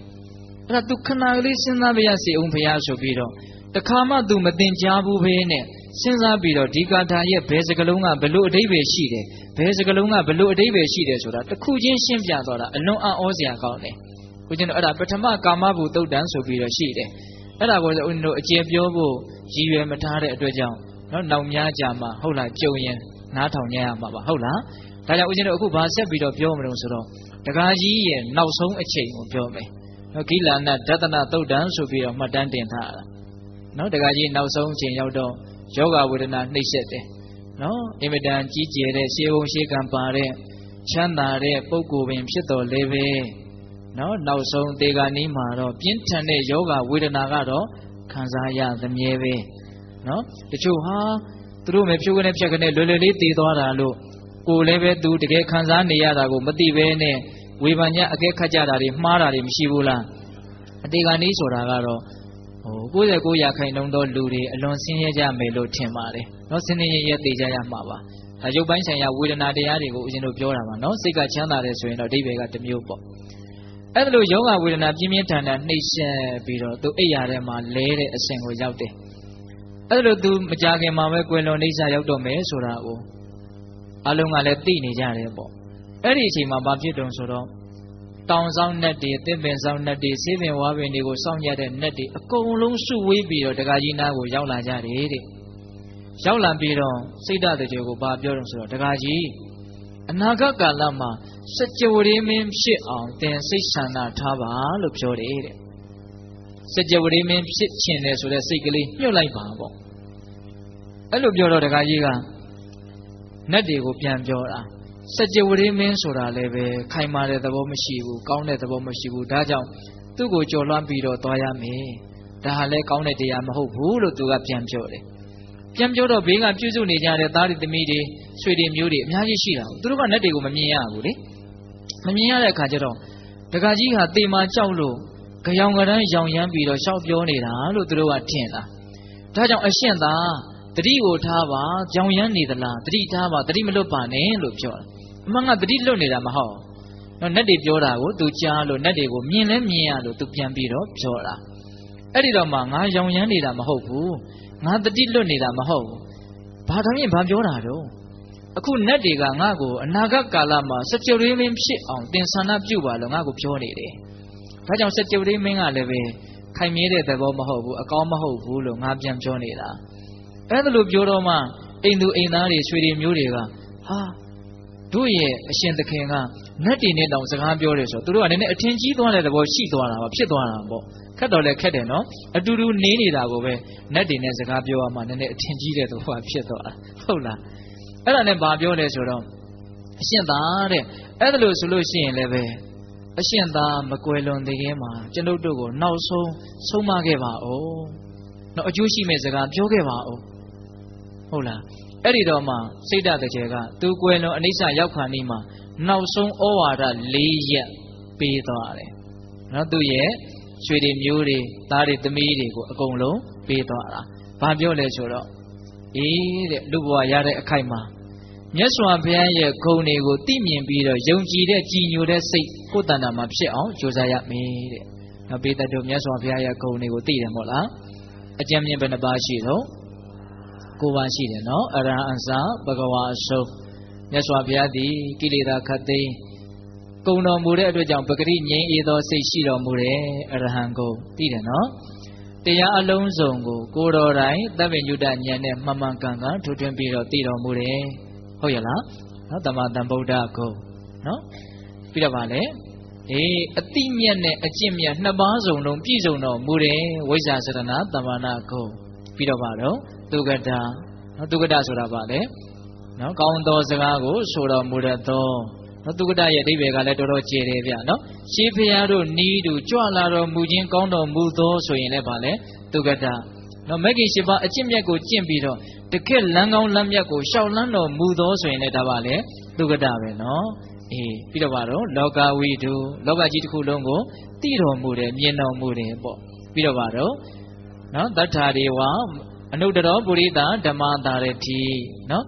အဲ့ဒါသူခဏကလေးစဉ်းစားပြရစီအောင်ဘုရားဆိုပြီးတော့တခါမှသူမတင်ကြားဘူးပဲနဲ့စဉ်းစားပြီးတော့ဒီကာထာရဲ့ဘယ်စကလုံးကဘလို့အဓိပ္ပာယ်ရှိတယ်ဘယ်စကလုံးကဘလို့အဓိပ္ပာယ်ရှိတယ်ဆိုတာတစ်ခုချင်းရှင်းပြသွားတာအလွန်အံ့ဩစရာကောင်းတယ်ဦးဇင်းတို့အဲ့ဒါပထမကာမဘူးသုတ်တန်ဆိုပြီးတော့ရှိတယ်အဲ့ဒါကိုဦးဇင်းတို့အကျေပြောဖို့ရည်ရွယ်မထားတဲ့အတွက်ကြောင့်နော်နောက်များကြမှာဟုတ်လားကြုံရင်နားထောင်ကြရမှာပါဟုတ်လားဒါကြောင့်ဦးဇင်းတို့အခုဘာဆက်ပြီးတော့ပြောမလို့ဆိုတော့တက္ကကြီးရဲ့နောက်ဆုံးအချိန်ကိုပြောမယ်နော်ဂိလာနဒသနသုတ်တန်ဆိုပြီးတော့မှတ်တမ်းတင်ထားတာနော်တက္ကကြီးနောက်ဆုံးအချိန်ရောက်တော့ယောဂဝေဒနာနှိပ်စက်တယ်နော်အင်မတန်ကြီးကျယ်တဲ့ရှေးဘုံရှေးကံပါတဲ့ချမ်းသာတဲ့ပုဂ္ဂိုလ်ပင်ဖြစ်တော်လဲပဲနော်နောက်ဆုံးတေဂာနီးမှာတော့ပြင်းထန်တဲ့ယောဂဝေဒနာကတော့ခံစားရသမြဲပဲနော်တချို့ဟာသူတို့မဲ့ဖြိုးကနေဖြတ်ကနေလွယ်လွယ်လေးတည်သွားတာလို့ကိုယ်လည်းပဲသူတကယ်ခံစားနေရတာကိုမသိဘဲနဲ့ဝေဖန်ညအကဲခတ်ကြတာတွေမှားတာတွေမရှိဘူးလားအတေဂာနီးဆိုတာကတော့99%သောလူတွေအလွန်ဆင်းရဲကြမယ်လို့ထင်ပါတယ်နော်ဆင်းရဲသိကြရမှာပါဒါရုပ်ပိုင်းဆိုင်ရာဝေဒနာတရားတွေကိုဦးဇင်းတို့ပြောတာပါနော်စိတ်ကချမ်းသာတယ်ဆိုရင်တော့အဓိပ္ပာယ်ကတစ်မျိုးပေါ့ အဲ့ဒါလိုယောဂဝေဒနာပြင်းပြင်းထန်ထန်နှိပ်စက်ပြီးတော့သူအိပ်ရာထဲမှာလဲတဲ့အဆင့်ကိုရောက်တယ်အဲ့ဒါလိုသူမကြခင်မှာပဲကွယ်လွန်နှိပ်စက်ရောက်တော့မယ်ဆိုတာကိုအလုံးကလည်းသိနေကြတယ်ပေါ့အဲ့ဒီအချိန်မှာဘာဖြစ်တုံဆိုတော့တောင်ဆောင်နတ်တွေသစ်ပင်ဆောင်နတ်တွေဆေးပင်ဝါပင်တွေကိုစောင့်ကြတဲ့နတ်တွေအကုန်လုံးစုဝေးပြီးတော့တက္ကကြီးနားကိုရောက်လာကြတယ်တဲ့ရောက်လာပြီးတော့စိတ်ဓာတ်တွေကိုဘာပြောတုံဆိုတော့တက္ကကြီးအနာဂတ်ကာလမှာစัจ java ရင်းမင်းဖြစ်အောင်သင်စိတ်ဆန္ဒထားပါလို့ပြောတယ်တဲ့စัจ java ရင်းမင်းဖြစ်ချင်တယ်ဆိုတဲ့စိတ်ကလေးညှို့လိုက်ပါပေါ့အဲ့လိုပြောတော့တက္ကကြီးကနတ်တွေကိုပြန်ပြောတာစัจ java ရင်းမင်းဆိုတာလည်းပဲခိုင်မာတဲ့သဘောမရှိဘူးကောင်းတဲ့သဘောမရှိဘူးဒါကြောင့်သူ့ကိုကြော်လွှမ်းပြီးတော့သွားရမယ်ဒါဟာလည်းကောင်းတဲ့တရားမဟုတ်ဘူးလို့သူကပြန်ပြောတယ်ပြန်ပြောတော့ဘေးကပြုစုနေကြတဲ့သားတွေသမီးတွေဆွေတွေမျိုးတွေအများကြီးရှိတာသူတို့ကနတ်တွေကိုမမြင်ရဘူးလေမမြင်ရတဲ့အခါကျတော့တက္ကကြီးဟာတေမာကြောက်လို့ကြောင်ကရမ်းရောင်ရမ်းပြီးတော့ရှောက်ပြောနေတာလို့သူတို့ကထင်တာဒါကြောင့်အရှင်သာတတိကိုထားပါကြောင်ရမ်းနေသလားတတိထားပါတတိမလွတ်ပါနဲ့လို့ပြောတာအမှန်ကတတိလွတ်နေတာမဟုတ်တော့နတ်တွေပြောတာကိုသူကြားလို့နတ်တွေကိုမြင်လဲမြင်ရလို့သူပြန်ပြီးတော့ပြောတာအဲ့ဒီတော့မှငါရောင်ရမ်းနေတာမဟုတ်ဘူးငါတတိလွတ်နေတာမဟုတ်ဘူးဘာတော်ရင်ဘာပြောတာတော့အခုနတ်တွေကငါ့ကိုအနာဂတ်ကာလမှာစัจ java ရင်းမင်းဖြစ်အောင်သင်ဆန္ဒပြုပါလို့ငါ့ကိုပြောနေတယ်ဒါကြောင့်စัจ java ရင်းမင်းကလည်းပဲခိုင်မြဲတဲ့သဘောမဟုတ်ဘူးအကောင်းမဟုတ်ဘူးလို့ငါပြန်ပြောနေတာအဲ့ဒါလိုပြောတော့မှအိမ်သူအိမ်သားတွေဆွေတွေမျိုးတွေကဟာတို့ရဲ့အရှင်သခင်ကနတ်တွေနဲ့တောင်စကားပြောတယ်ဆိုတော့သူတို့ကနည်းနည်းအထင်ကြီးသွားတဲ့သဘောရှိသွားတာပါဖြစ်သွားတာပေါ့ခက်တော့လည်းခက်တယ်နော်အတူတူနေနေတာကိုပဲနတ်တွေနဲ့စကားပြောရမှနည်းနည်းအထင်ကြီးတဲ့သဘောဖြစ်သွားတာဟုတ်လားအဲ့ဒါနဲ့ဘာပြောလဲဆိုတော့အရှင်သာတဲ့အဲ့ဒါလို့ဆိုလို့ရှိရင်လည်းပဲအရှင်သာမကွယ်လွန်သေးခင်မှာကျွန်ုပ်တို့ကိုနောက်ဆုံးဆုံးမခဲ့ပါဦးနော်အကျိုးရှိမဲ့စကားပြောခဲ့ပါဦးဟုတ်လားအဲ့ဒီတော့မှစိတ်ဓာတ်တကယ်ကသူကွယ်လွန်အနိစ္စရောက်ခါနီးမှာနောက်ဆုံးဩဝါဒ၄ရက်ပေးသွားတယ်နော်သူရဲ့ရွှေတွေမျိုးတွေသားတွေသမီးတွေကိုအကုန်လုံးပေးသွားတာဘာပြောလဲဆိုတော့အေးတဲ့လူဘဝရတဲ့အခိုက်မှာမြတ်စွာဘုရားရဲ့ဂုဏ်တွေကိုသိမြင်ပြီးတော့ယုံကြည်တဲ့ကြည်ညိုတဲ့စိတ်ကိုယ်တဏ္ဍာမှာဖြစ်အောင်ကြိုးစားရမယ်တဲ့နော်ပေတတ်တို့မြတ်စွာဘုရားရဲ့ဂုဏ်တွေကိုသိတယ်မို့လားအကျဉ်းမြင်ဘယ်နှပါရှိတော့9ပါးရှိတယ်နော်အရဟံအစဘဂဝါအဆုံးမြတ်စွာဘုရားသည်ကိလေသာခတ်သိမ်းကုံတော်မူတဲ့အတွက်ကြောင့်ပဂရိငြိမ်းအေးသောစိတ်ရှိတော်မူတယ်အရဟံကိုသိတယ်နော်တရားအလုံးစုံကိုကိုယ်တော်တိုင်သဗ္ဗညုတဉာဏ်နဲ့မှန်မှန်ကန်ကန်ထွထွင်းပြီးတော့သိတော်မူတယ်ဟုတ်ရဲ့လားနော်သမ္မာသမ္ဗုဒ္ဓဂုဏ်နော်ပြီးတော့ဗာလေအေးအတိမြတ်နဲ့အကျင့်မြတ်နှစ်ပါးစုံလုံးပြည့်စုံတော်မူတယ်ဝိဇ္ဇာစရဏသမ္မာနာဂုဏ်ပြီးတော့ဗာတော့သူကတာနော်သူကတာဆိုတာဗာလေနော်ကောင်းသောစကားကိုဆိုတော်မူတဲ့သောနော်သူကတရဲ့အဓိပ္ပာယ်ကလည်းတော်တော်ကျယ်တယ်ဗျနော်ရှေးဖျားတို့နီးတူကြွလာတော်မူခြင်းကောင်းတော်မူသောဆိုရင်လည်းဗာလဲသူကတနော်မဂ္ဂင်၈ပါးအကျင့်မြတ်ကိုကျင့်ပြီးတော့တကယ့်လမ်းကောင်းလမ်းမြတ်ကိုရှောက်လန်းတော်မူသောဆိုရင်လည်းဒါဗာလဲသူကတပဲနော်အေးပြီးတော့ဗာတော့လောကဝိတုလောကကြီးတစ်ခုလုံးကိုသိတော်မူတယ်မြင်တော်မူတယ်ပေါ့ပြီးတော့ဗာတော့နော်တတ္ထာဒေဝအနုတ္တရောပုရိသဓမ္မတာရတိနော်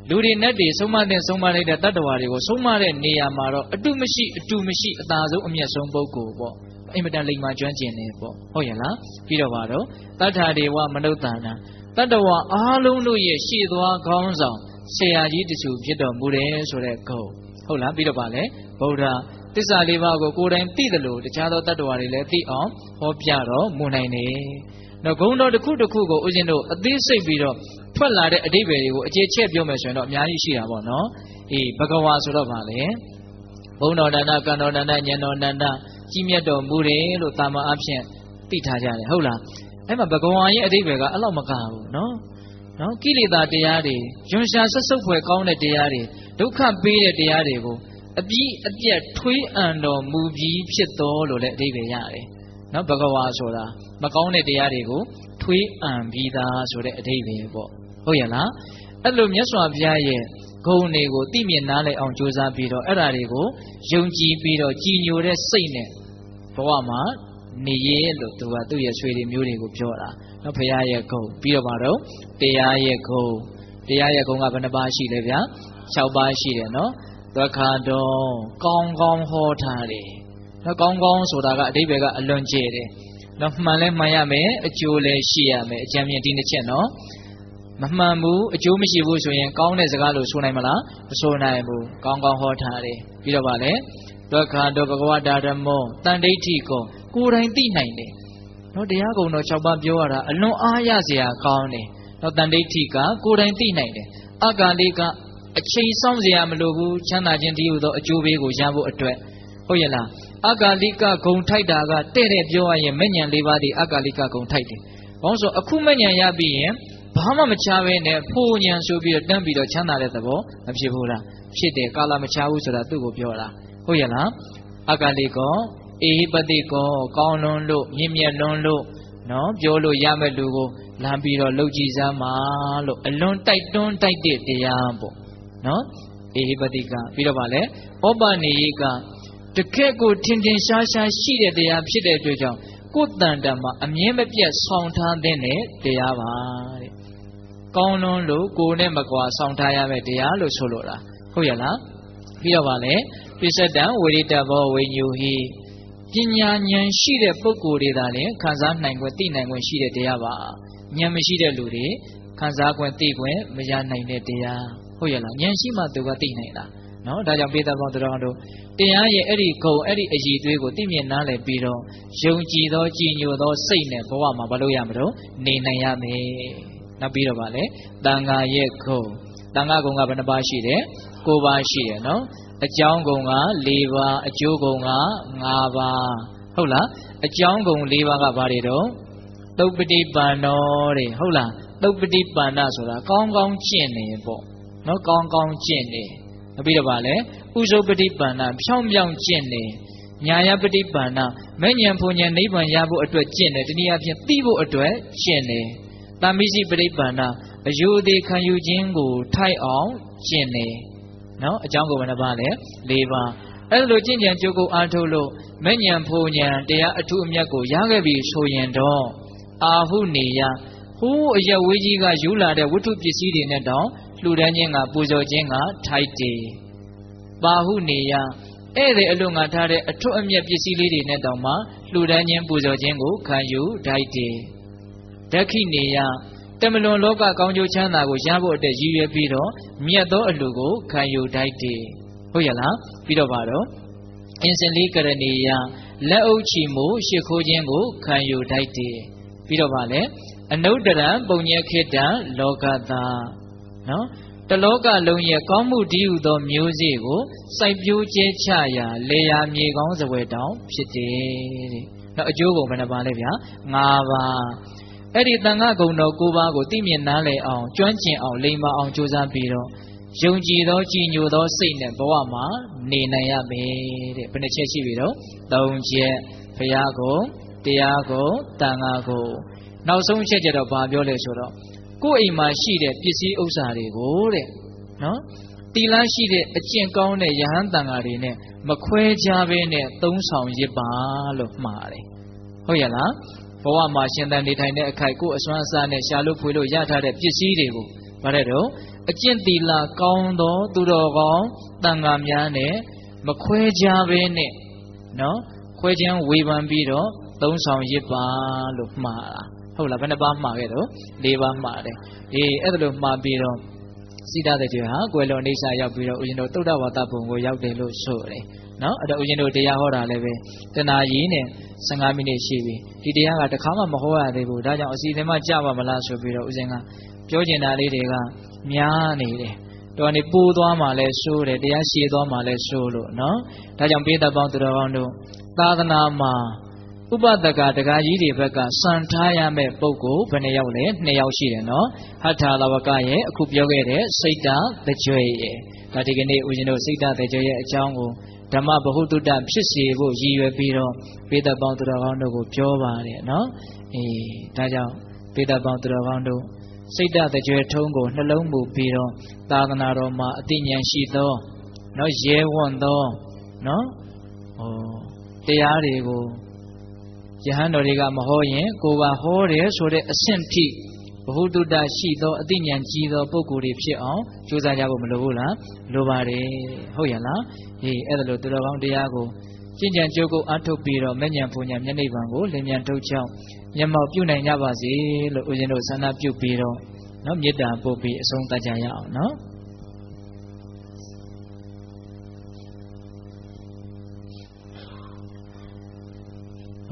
လူတွေနဲ့တည်းဆုံးမတဲ့ဆုံးမလိုက်တဲ့တတ္တဝါတွေကိုဆုံးမတဲ့နေရာမှာတော့အတုမရှိအတူမရှိအသာဆုံးအမျက်ဆုံးပုဂ္ဂိုလ်ပေါ့အိမ်မတန်လိမ္မာကျွမ်းကျင်နေပေါ့ဟုတ်ရဲ့လားပြီးတော့ပါတော့တတ္ထာဒေဝမနုဿာနာတတ္တဝါအားလုံးတို့ရဲ့ရှေ့သွားခေါင်းဆောင်ဆရာကြီးတစုဖြစ်တော်မူတယ်ဆိုတဲ့ဂုဏ်ဟုတ်လားပြီးတော့ပါလေဗုဒ္ဓသစ္စာလေးပါးကိုကိုယ်တိုင်သိတယ်လို့တခြားသောတတ္တဝါတွေလည်းသိအောင်ဟောပြတော်မူနိုင်တယ်နော်ဂုဏ်တော်တစ်ခုတစ်ခုကိုဦးဇင်းတို့အသေးစိတ်ပြီးတော့ထွက်လာတဲ့အဓိပ္ပာယ်တွေကိုအခြေချက်ပြောမယ်ဆိုရင်တော့အများကြီးရှိတာပေါ့နော်အေးဘဂဝါဆိုတော့ဗာလေဘုံတော်တဏ္ဍကံတော်တဏ္ဍဉာဏ်တော်တဏ္ဍကြီးမြတ်တော်မူတယ်လို့သာမန်အဖြစ်သိထားကြတယ်ဟုတ်လားအဲ့မှာဘဂဝါရဲ့အဓိပ္ပာယ်ကအလောက်မကဘူးနော်ကိလေသာတရားတွေယွန်ရှာဆက်ဆုပ်ဖွယ်ကောင်းတဲ့တရားတွေဒုက္ခပေးတဲ့တရားတွေကိုအပြီးအပြတ်ထွေးအံတော်မူပြီးဖြစ်တော်လို့လည်းအဓိပ္ပာယ်ရတယ်နော်ဘဂဝါဆိုတာမကောင်းတဲ့တရားတွေကိုထွေးအံပြီးသားဆိုတဲ့အဓိပ္ပာယ်ပေါ့ဟုတ်ရဲ့လားအဲ့လိုမြတ်စွာဘုရားရဲ့ဂုဏ်တွေကိုသိမြင်နားလည်အောင်ကြိုးစားပြီးတော့အဲ့ဓာတွေကိုယုံကြည်ပြီးတော့ကြည်ညိုတဲ့စိတ်နဲ့ဘဝမှာနေရဲလို့သူကသူ့ရဲ့ဆွေတွေမျိုးတွေကိုပြောတာနော်ဘုရားရဲ့ဂုဏ်ပြီးတော့ပါတော့တရားရဲ့ဂုဏ်ကဘယ်နှပါးရှိလဲဗျာ6ပါးရှိတယ်နော်သက္ခတော်ကောင်းကောင်းဟောထားတယ် ကောင်းကောင်းဆိုတာကအဓိပ္ပာယ်ကအလွန်ကျယ်တယ်နော်မှန်လဲမှန်ရမယ်အကျိုးလည်းရှိရမယ်အကြံဉာဏ်ဒီနှစ်ချက်နော်မမှန်ဘူးအကျိုးမရှိဘူးဆိုရင်ကောင်းတဲ့စကားလို့ဆိုနိုင်မလားမဆိုနိုင်ဘူးကောင်းကောင်းဟောထားတယ်ပြီးတော့ဗာလဲဒုက္ခဒုက္ခဘဝတာဓမ္မောတန်ဒိဋ္ဌိကိုကိုယ်တိုင်သိနိုင်တယ်နော်တရားကုံတော်6ပါးပြောရတာအလွန်အားရစရာကောင်းတယ်နော်တန်ဒိဋ္ဌိကကိုယ်တိုင်သိနိုင်တယ်အကာလိကအချိန်ဆောင်စရာမလိုဘူးချမ်းသာခြင်းတည်းဟူသောအကျိုးပေးကိုရဖို့အတွက်ဟုတ်ရဲ့လားအကာလိကဂုံထိုက်တာကတဲ့တဲ့ပြောရရင်မဉ္ဇဉ်၄ပါးဒီအကာလိကဂုံထိုက်တယ်ဘာလို့ဆိုအခုမဉ္ဇဉ်ရပြီးရင်ဘာမှမချဘဲနဲ့ဖို့ဉဏ်ဆိုပြီးတော့တန်းပြီးတော့ချမ်းသာတဲ့သဘောမဖြစ်ဘူးလားဖြစ်တယ်ကာလမချဘူးဆိုတာသူ့ကိုပြောတာဟုတ်ရဲ့လားအကာလိကောအေဟိပတိကောကောင်းလွန်းလို့မြင့်မြတ်လွန်းလို့နော်ပြောလို့ရမဲ့လူကိုလမ်းပြီးတော့လှုပ်ကြည့်စမ်းပါလို့အလွန်တိုက်တွန်းတိုက်တဲ့တရားပေါ့နော်အေဟိပတိကပြီးတော့ဗာလဲဩပနိယကတကယ့်ကိုထင်ထင်ရှားရှားရှိတဲ့တရားဖြစ်တဲ့အတွက်ကြောင့်ကိုယ်တန်တမှာအမြဲမပြတ်ဆောင်ထားတဲ့တရားပါတဲ့ကောင်းလွန်းလို့ကိုယ်နဲ့မကွာဆောင်ထားရမယ့်တရားလို့ဆိုလိုတာဟုတ်ရဲ့လားပြီးတော့ဗာလဲပိစတံဝိရိတဘောဝိညူဟိပညာဉာဏ်ရှိတဲ့ပုဂ္ဂိုလ်တွေသာလျှင်ခံစားနိုင်ခွင့်သိနိုင်ခွင့်ရှိတဲ့တရားပါဉာဏ်မရှိတဲ့လူတွေခံစားခွင့်သိခွင့်မရနိုင်တဲ့တရားဟုတ်ရဲ့လားဉာဏ်ရှိမှသူကသိနိုင်တာနော်ဒါကြောင့်ပိဿပေါင်းတော်တို့တရားရဲ့အဲ့ဒီဂုံအဲ့ဒီအည်သွေးကိုသိမြင်နားလည်ပြီးတော့ယုံကြည်သောကြည်ညိုသောစိတ်နဲ့ဘဝမှာမလုပ်ရမလို့နေနိုင်ရမယ်နောက်ပြီးတော့ဗာလေတန်ခါရဲ့ဂုံတန်ခါဂုံကဘယ်နှပါးရှိတယ်9ပါးရှိတယ်နော်အကြောင်းဂုံက4ပါးအကျိုးဂုံက5ပါးဟုတ်လားအကြောင်းဂုံ4ပါးကဘာတွေတော့သုပ္ပတိပန္နောတဲ့ဟုတ်လားသုပ္ပတိပန္နဆိုတာကောင်းကောင်းကျင့်နေပေါ့နော်ကောင်းကောင်းကျင့်နေပြီးတော့ဗာလဲဥဇုပတိပန္နဖြောင်းဖြောင်းကျင့်နေညာယပတိပန္နမဲ့ဉဏ်ဖုန်ဉဏ်နိဗ္ဗာန်ရဖို့အတွက်ကျင့်တယ်တနည်းအားဖြင့်သိဖို့အတွက်ကျင့်တယ်တမ္မိစိပတိပန္နအယုအသေးခံယူခြင်းကိုထိုက်အောင်ကျင့်တယ်နော်အကြောင်းကိုဘယ်နှပါလဲ4ပါးအဲ့လိုကျင့်ကြံကြိုးကိုအားထုတ်လို့မဲ့ဉဏ်ဖုန်ဉဏ်တရားအထုအမြတ်ကိုရခဲ့ပြီဆိုရင်တော့အာဟုနေယဟိုးအယဝေးကြီးကယူလာတဲ့ဝတ္ထုပစ္စည်းတွေနဲ့တောင်လှူဒန်းခြင်းကပူဇော်ခြင်းကထိုက်တယ်ပါဟုနေယဧည့်သည်အလွန်ငါထားတဲ့အထွတ်အမြတ်ပစ္စည်းလေးတွေနဲ့တောင်မှလှူဒန်းခြင်းပူဇော်ခြင်းကိုခံယူထိုက်တယ်ဒက္ခိနေယတမလွန်လောကကောင်းကျိုးချမ်းသာကိုရဖို့အတွက်ရည်ရွယ်ပြီးတော့မြတ်သောအလှူကိုခံယူထိုက်တယ်ဟုတ်ရလားပြီးတော့ပါတော့အင်စင်လေးကရဏီယလက်အုပ်ချီမှုရှ िख ိုးခြင်းကိုခံယူထိုက်တယ်ပြီးတော့ပါလေအနုတ္တရံပုံညခေတ္တလောကတာနော်တလောကလုံးရဲ့ကောင်းမှုတည်းဟူသောမျိုးစေ့ကိုစိုက်ပျိုးကျဲချရာလေယာမြေကောင်းစပွဲတောင်ဖြစ်တယ်တဲ့နော်အကျိုးကုန်ဘယ်နှပါလဲဗျာ5ပါးအဲ့ဒီတန်ခါဂုံတော်9ပါးကိုသိမြင်နားလည်အောင်ကျွမ်းကျင်အောင်လိမ္မာအောင်ကြိုးစားပြီးတော့ယုံကြည်သောကြည်ညိုသောစိတ်နဲ့ဘဝမှာနေနိုင်ရမယ်တဲ့ဘယ်နှချက်ရှိပြီတော့3ချက်ဘုရားကုံတရားကုံတန်ခါကုံနောက်ဆုံးချက်ကျတော့ဘာပြောလဲဆိုတော့ကိုယ်အိမ်မှာရှိတဲ့ပစ္စည်းဥစ္စာတွေကိုတဲ့နော်တီလာရှိတဲ့အကျင့်ကောင်းတဲ့ယဟန်တန်ဃာတွေနဲ့မခွဲခြားဘဲနဲ့သုံးဆောင်ရစ်ပါလို့မှားတယ်ဟုတ်ရဲ့လားဘဝမှာရှင်သန်နေထိုင်တဲ့အခိုက်ကိုအစွမ်းအစနဲ့ရှာလို့ဖွေလို့ရထားတဲ့ပစ္စည်းတွေကိုဗါတဲ့တော့အကျင့်တီလာကောင်းသောသူတော်ကောင်းတန်ဃာများနဲ့မခွဲခြားဘဲနဲ့နော်ခွဲခြားဝေဖန်ပြီးတော့သုံးဆောင်ရစ်ပါလို့မှားတာဟုတ်လားဘယ်နှပါမှားခဲ့တော့၄ပါးမှားတယ်အဲ့ဒါလို့မှားပြီးတော့စိတ္တတဲ့ကျွဟာကွယ်လွန်အိဋ္ဌာရောက်ပြီးတော့ဦးဇင်းတို့သုဒ္ဓဝါဒဘုံကိုရောက်တယ်လို့ဆိုတယ်နော်အဲ့တော့ဦးဇင်းတို့တရားဟောတာလည်းပဲတနာကြီးနဲ့15မိနစ်ရှိပြီဒီတရားကတစ်ခါမှမဟောရသေးဘူးဒါကြောင့်အစီအစဉ်မှကြပါမလားဆိုပြီးတော့ဦးဇင်းကပြောကျင်တာလေးတွေကများနေတယ်တော်နေပိုးသွားမှလည်းဆိုးတယ်တရားရှည်သွားမှလည်းဆိုးလို့နော်ဒါကြောင့်ပိဋကပေါင်းသူတော်ကောင်းတို့သာသနာမှာဥပဒကတက္ကကြီးတွေဘက်ကစံထားရမယ့်ပုဂ္ဂိုလ်ဘယ်နှယောက်လဲ2ယောက်ရှိတယ်နော်ဟဋ္ဌာလဝကရဲ့အခုပြောခဲ့တဲ့စိတ်တတကြွရဲ့ဒါဒီကနေ့ဦးဇင်းတို့စိတ်တတကြွရဲ့အကြောင်းကိုဓမ္မဗဟုသုတဖြစ်စေဖို့ရည်ရွယ်ပြီးတော့ပိဋကပေါင်းသူတော်ကောင်းတို့ကိုပြောပါတယ်နော်ဒါကြောင့်ပိဋကပေါင်းသူတော်ကောင်းတို့စိတ်တတကြွထုံးကိုနှလုံးမူပြီးတော့သာသနာတော်မှာအသိဉာဏ်ရှိသောနော်ရဲဝံ့သောနော်တရားတွေကိုယဟန်တော်တွေကမဟောရင်ကိုယ်ကဟောတယ်ဆိုတဲ့အဆင့်ထိဘဟုတုတရှိသောအသိဉာဏ်ကြီးသောပုဂ္ဂိုလ်တွေဖြစ်အောင်ကြိုးစားကြဖို့မလိုဘူးလားလိုပါတယ်ဟုတ်ရဲ့လားအဲ့ဒါလို့သူတော်ကောင်းတရားကို ကျင့်ကြံကြိုးကိုအားထုတ်ပြီးတော့မဲ့ဉဏ်ပူဉဏ်မျက်နှိပ်ပံကိုလင်းမြန်ထုတ်ချောင်းမျက်မှောက်ပြုနိုင်ကြပါစေလို့ဦးဇင်းတို့ဆန္ဒပြုပြီးတော့နော်မေတ္တာပို့ပြီးအဆုံးသတ်ကြရအောင်နော်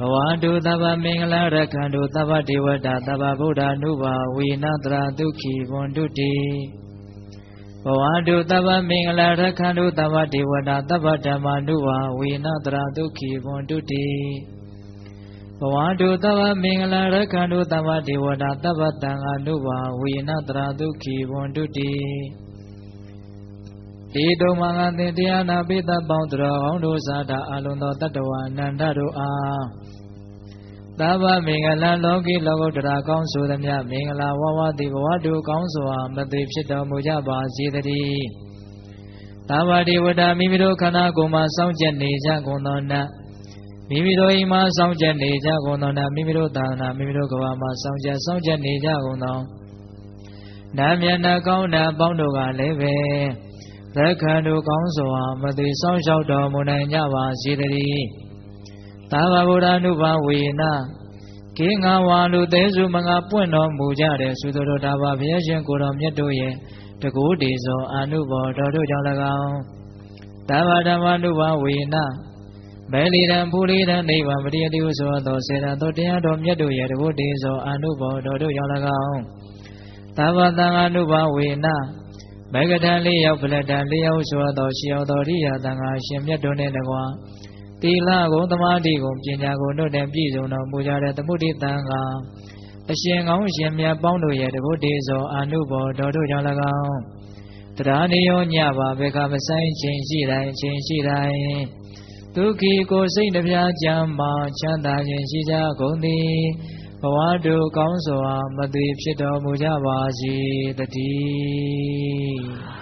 ဘဝတုသဗ္ဗမင်္ဂလာရက္ခန္တုသဗ္ဗဒေဝတာသဗ္ဗဗုဒ္ဓ ानु ဘာဝေနတရာဒုက္ခိဝန္တုတိဘဝတုသဗ္ဗမင်္ဂလာရက္ခန္တုသဗ္ဗဒေဝတာသဗ္ဗဓမ္မာ ानु ဘာဝေနတရာဒုက္ခိဝန္တုတိဘဝတုသဗ္ဗမင်္ဂလာရက္ခန္တုသဗ္ဗဒေဝတာသဗ္ဗသံဃာ ानु ဘာဝေနတရာဒုက္ခိဝန္တုတိဒီတုံမငါသင်တရားနာပိသပေါင်းတော်ကောင်းတို့သာတာအလုံးသောတတ္တဝအနန္တတို့အားသဗ္ဗမင်္ဂလာလောကီလောကုတ္တရာကောင်းဆိုသမျှမင်္ဂလာဝဝတိဘဝတုကောင်းစွာမသိဖြစ်တော်မူကြပါစေတည်းသဗ္ဗဒေဝတာမိမိတို့ခန္ဓာကိုယ်မှာစောင့်ကြနေကြကုန်သောနတ်မိမိတို့အိမ်မှာစောင့်ကြနေကြကုန်သောနတ်မိမိတို့သာသနာမိမိတို့ကဘာမှာစောင့်ကြနေကြကုန်သောနတ်မြတ်နတ်ကောင်းနတ်ပေါင်းတို့ကလည်းပဲရက္ခန္တုကောင်းစွာမသိစောင့်ရှောက်တော်မူနိုင်ကြပါစေတည်းသာဝဗုဒ္ဓ ानु ဘာဝေနကေငါဝါလူသေးစုမငါပွင့်တော်မူကြတဲ့သုတတော်ဒါဘဘုရားရှင်ကိုယ်တော်မြတ်တို့ရဲ့တကူတေဇောအာနုဘောတော်တို့ကြောင့်၎င်းသာဝဓမ္မ ानु ဘာဝေနမဲလီရန်ဖူလီရန်နိဗ္ဗာန်ပရိယတိဟုဆိုသောစေတသောတရားတော်မြတ်တို့ရဲ့တကူတေဇောအာနုဘောတော်တို့ကြောင့်၎င်းသာဝသံဃာ ानु ဘာဝေနမေဂတံလေးရောက်ဖလက်တံလေးရောက်ဆိုသောရှိရောက်သောရိယာသံဃာရှင်မြတ်တို့နှင့်တကွာသီလကိုသမာဓိကိုပညာကိုတို့နှင့်ပြည့်စုံတော်မူကြတဲ့သမုဒိသံဃာအရှင်ကောင်းရှင်မြတ်ပေါင်းတို့ရဲ့တကုတေဇောအာနုဘောတော်တို့ကြောင့်၎င်းတရားနေရောညပါဘေခမဆိုင်ခြင်းရှိတိုင်းခြင်းရှိတိုင်းဒုက္ခိကိုစိတ်နှပြကြမ်းမှချမ်းသာခြင်းရှိကြကုန်သည်ဘဝတုကောင်းစွာမသိဖြစ်တော်မူကြပါစေတည်း